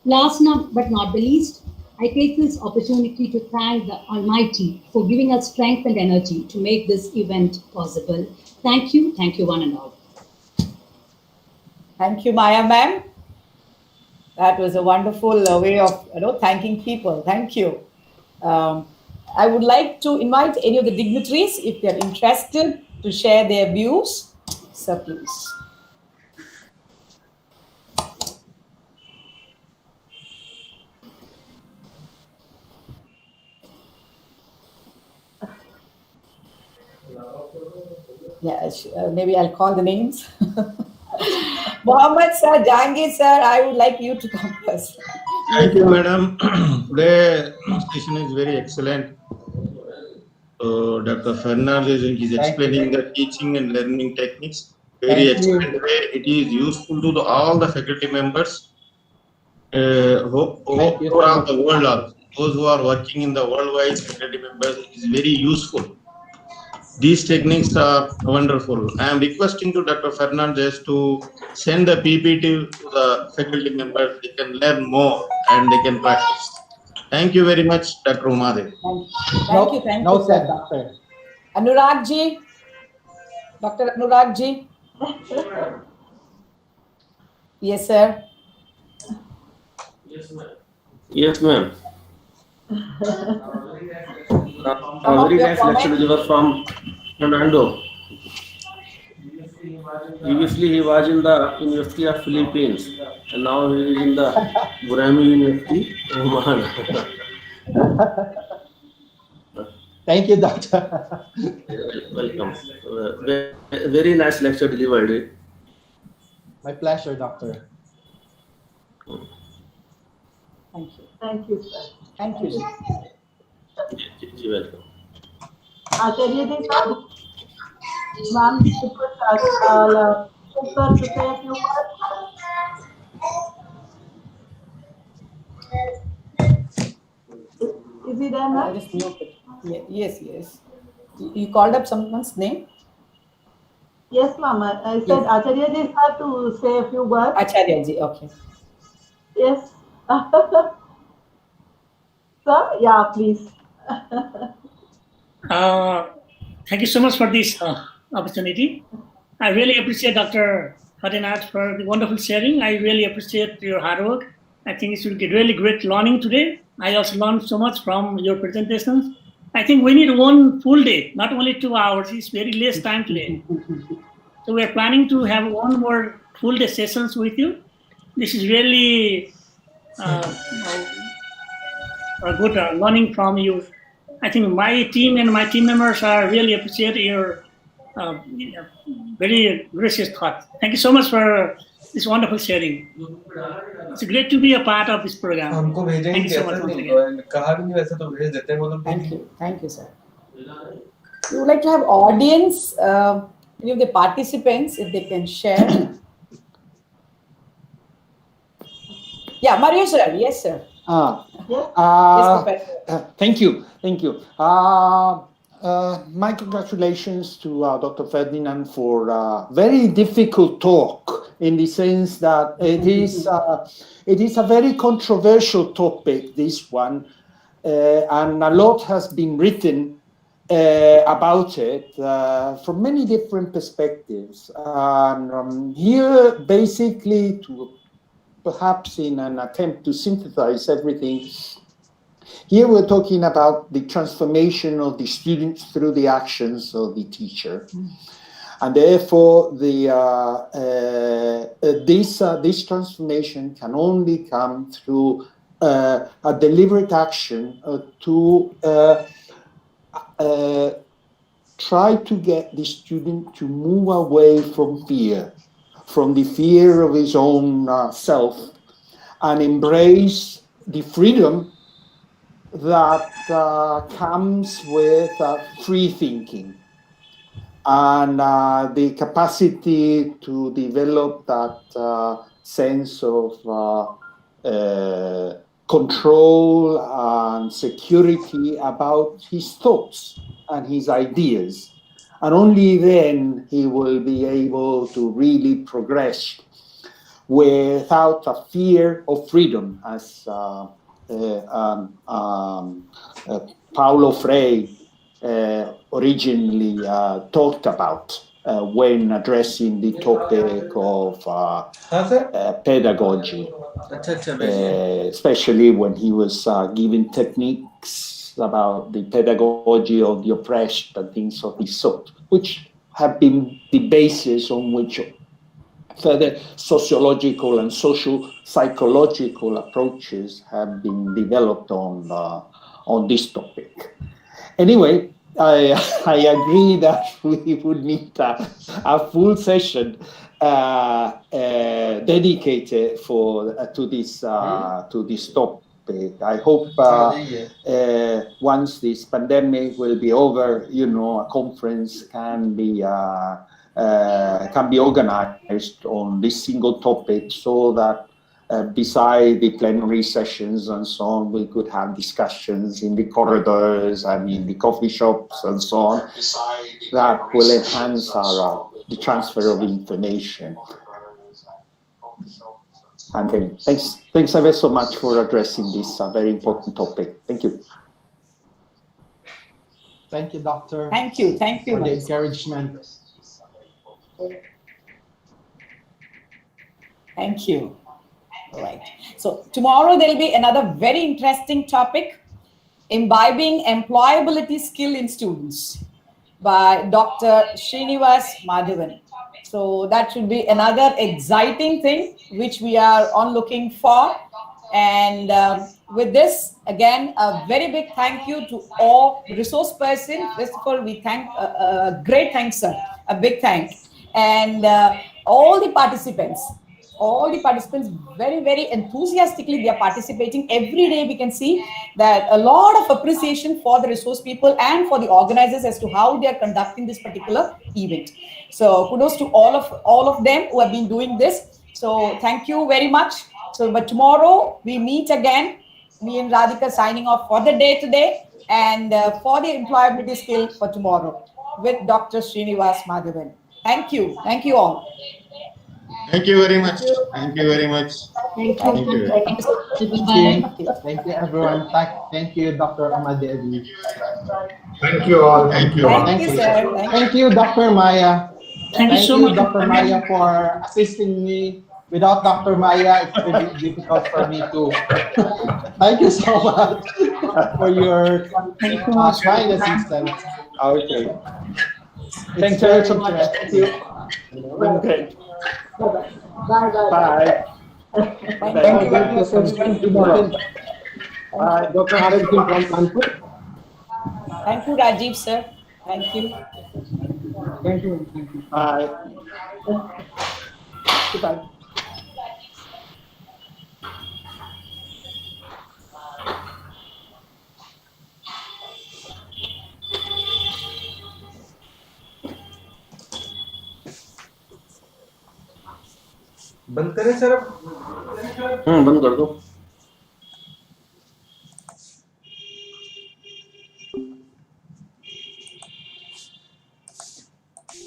Last but not the least, I take this opportunity to thank the Almighty for giving us strength and energy to make this event possible. Thank you one and all. Thank you, Maya ma'am. That was a wonderful way of thanking people. Thank you. I would like to invite any of the dignitaries, if they're interested, to share their views. So please. Yeah, maybe I'll call the names. Mohammed sir, Jahangir sir, I would like you to come first. Thank you, madam. Today session is very excellent. Dr. Fernandez is explaining the teaching and learning techniques very excellent way. It is useful to all the faculty members around the world. Those who are working in the worldwide faculty members is very useful. These techniques are wonderful. I am requesting to Dr. Fernandez to send the PPT to the faculty members. They can learn more and they can practice. Thank you very much, Dr. Umadev. Thank you. No, sir, Doctor. Anurag ji, Dr. Anurag ji. Yes, sir. Yes, ma'am. A very nice lecture delivered from Fernando. Previously, he was in the University of Philippines, and now he is in the Burmai University, Oman. Thank you, Doctor. Welcome. Very nice lecture delivered. My pleasure, Doctor. Thank you. Thank you, sir. Thank you. You're welcome. Acharya ji, sir. Ma'am, request sir to say a few words. Is he there, ma'am? I just muted. Yes. You called up someone's name? Yes, ma'am. I said Acharya ji, sir, to say a few words. Acharya ji, okay. Yes. Sir, yeah, please. Thank you so much for this opportunity. I really appreciate Dr. Fatinat for the wonderful sharing. I really appreciate your hard work. I think it will be really great learning today. I also learned so much from your presentations. I think we need one full day, not only 2 hours. It's very less time today. So we are planning to have one more full day sessions with you. This is really a good learning from you. I think my team and my team members are really appreciate your very gracious thought. Thank you so much for this wonderful sharing. It's great to be a part of this program. Thank you so much once again. Thank you, sir. We would like to have audience, any of the participants, if they can share. Yeah, Mario sir. Yes, sir. Yes, Professor. Thank you. Thank you. My congratulations to Dr. Ferdinand for a very difficult talk, in the sense that it is a very controversial topic, this one, and a lot has been written about it from many different perspectives. And here, basically, to perhaps in an attempt to synthesize everything, here we're talking about the transformation of the students through the actions of the teacher. And therefore, this transformation can only come through a deliberate action to try to get the student to move away from the fear of his own self, and embrace the freedom that comes with free thinking, and the capacity to develop that sense of control and security about his thoughts and his ideas. And only then he will be able to really progress without a fear of freedom, as Paulo Freire originally talked about when addressing the topic of pedagogy, especially when he was giving techniques about the pedagogy of the oppressed and things of this sort, which have been the basis on which further sociological and social psychological approaches have been developed on this topic. Anyway, I agree that we would need a full session dedicated to this topic. I hope once this pandemic will be over, a conference can be organized on this single topic, so that beside the plenary sessions and so on, we could have discussions in the corridors and in the coffee shops and so on, that will enhance the transfer of information. And thanks ever so much for addressing this very important topic. Thank you. Thank you, Doctor. Thank you for the encouragement. Thank you. All right. So tomorrow there'll be another very interesting topic, imbibing employability skill in students, by Dr. Srinivas Madhavan. So that should be another exciting thing which we are on looking for. And with this, again, a very big thank you to all resource person. First of all, we thank great thanks, sir. A big thank. And all the participants very, very enthusiastically, they are participating. Every day we can see that a lot of appreciation for the resource people and for the organizers as to how they are conducting this particular event. So kudos to all of them who have been doing this. So thank you very much. So but tomorrow we meet again. Me and Radhika signing off for the day today, and for the employability skill for tomorrow with Dr. Srinivas Madhavan. Thank you. Thank you all. Thank you very much. Thank you very much. Thank you. Thank you, everyone. Thank you, Dr. Amadevi. Thank you all. Thank you. Thank you, sir. Thank you, Dr. Maya. Thank you so much. Dr. Maya, for assisting me. Without Dr. Maya, it's really difficult for me to. Thank you so much for your kind assistance. Okay. Thanks very so much. Thank you. Okay. Bye. Thank you. Dr. Arif from Kanpur. Thank you, Rajiv, sir. Thank you. Thank you. Bye. Goodbye. बंद करें sir अब? बंद कर दो।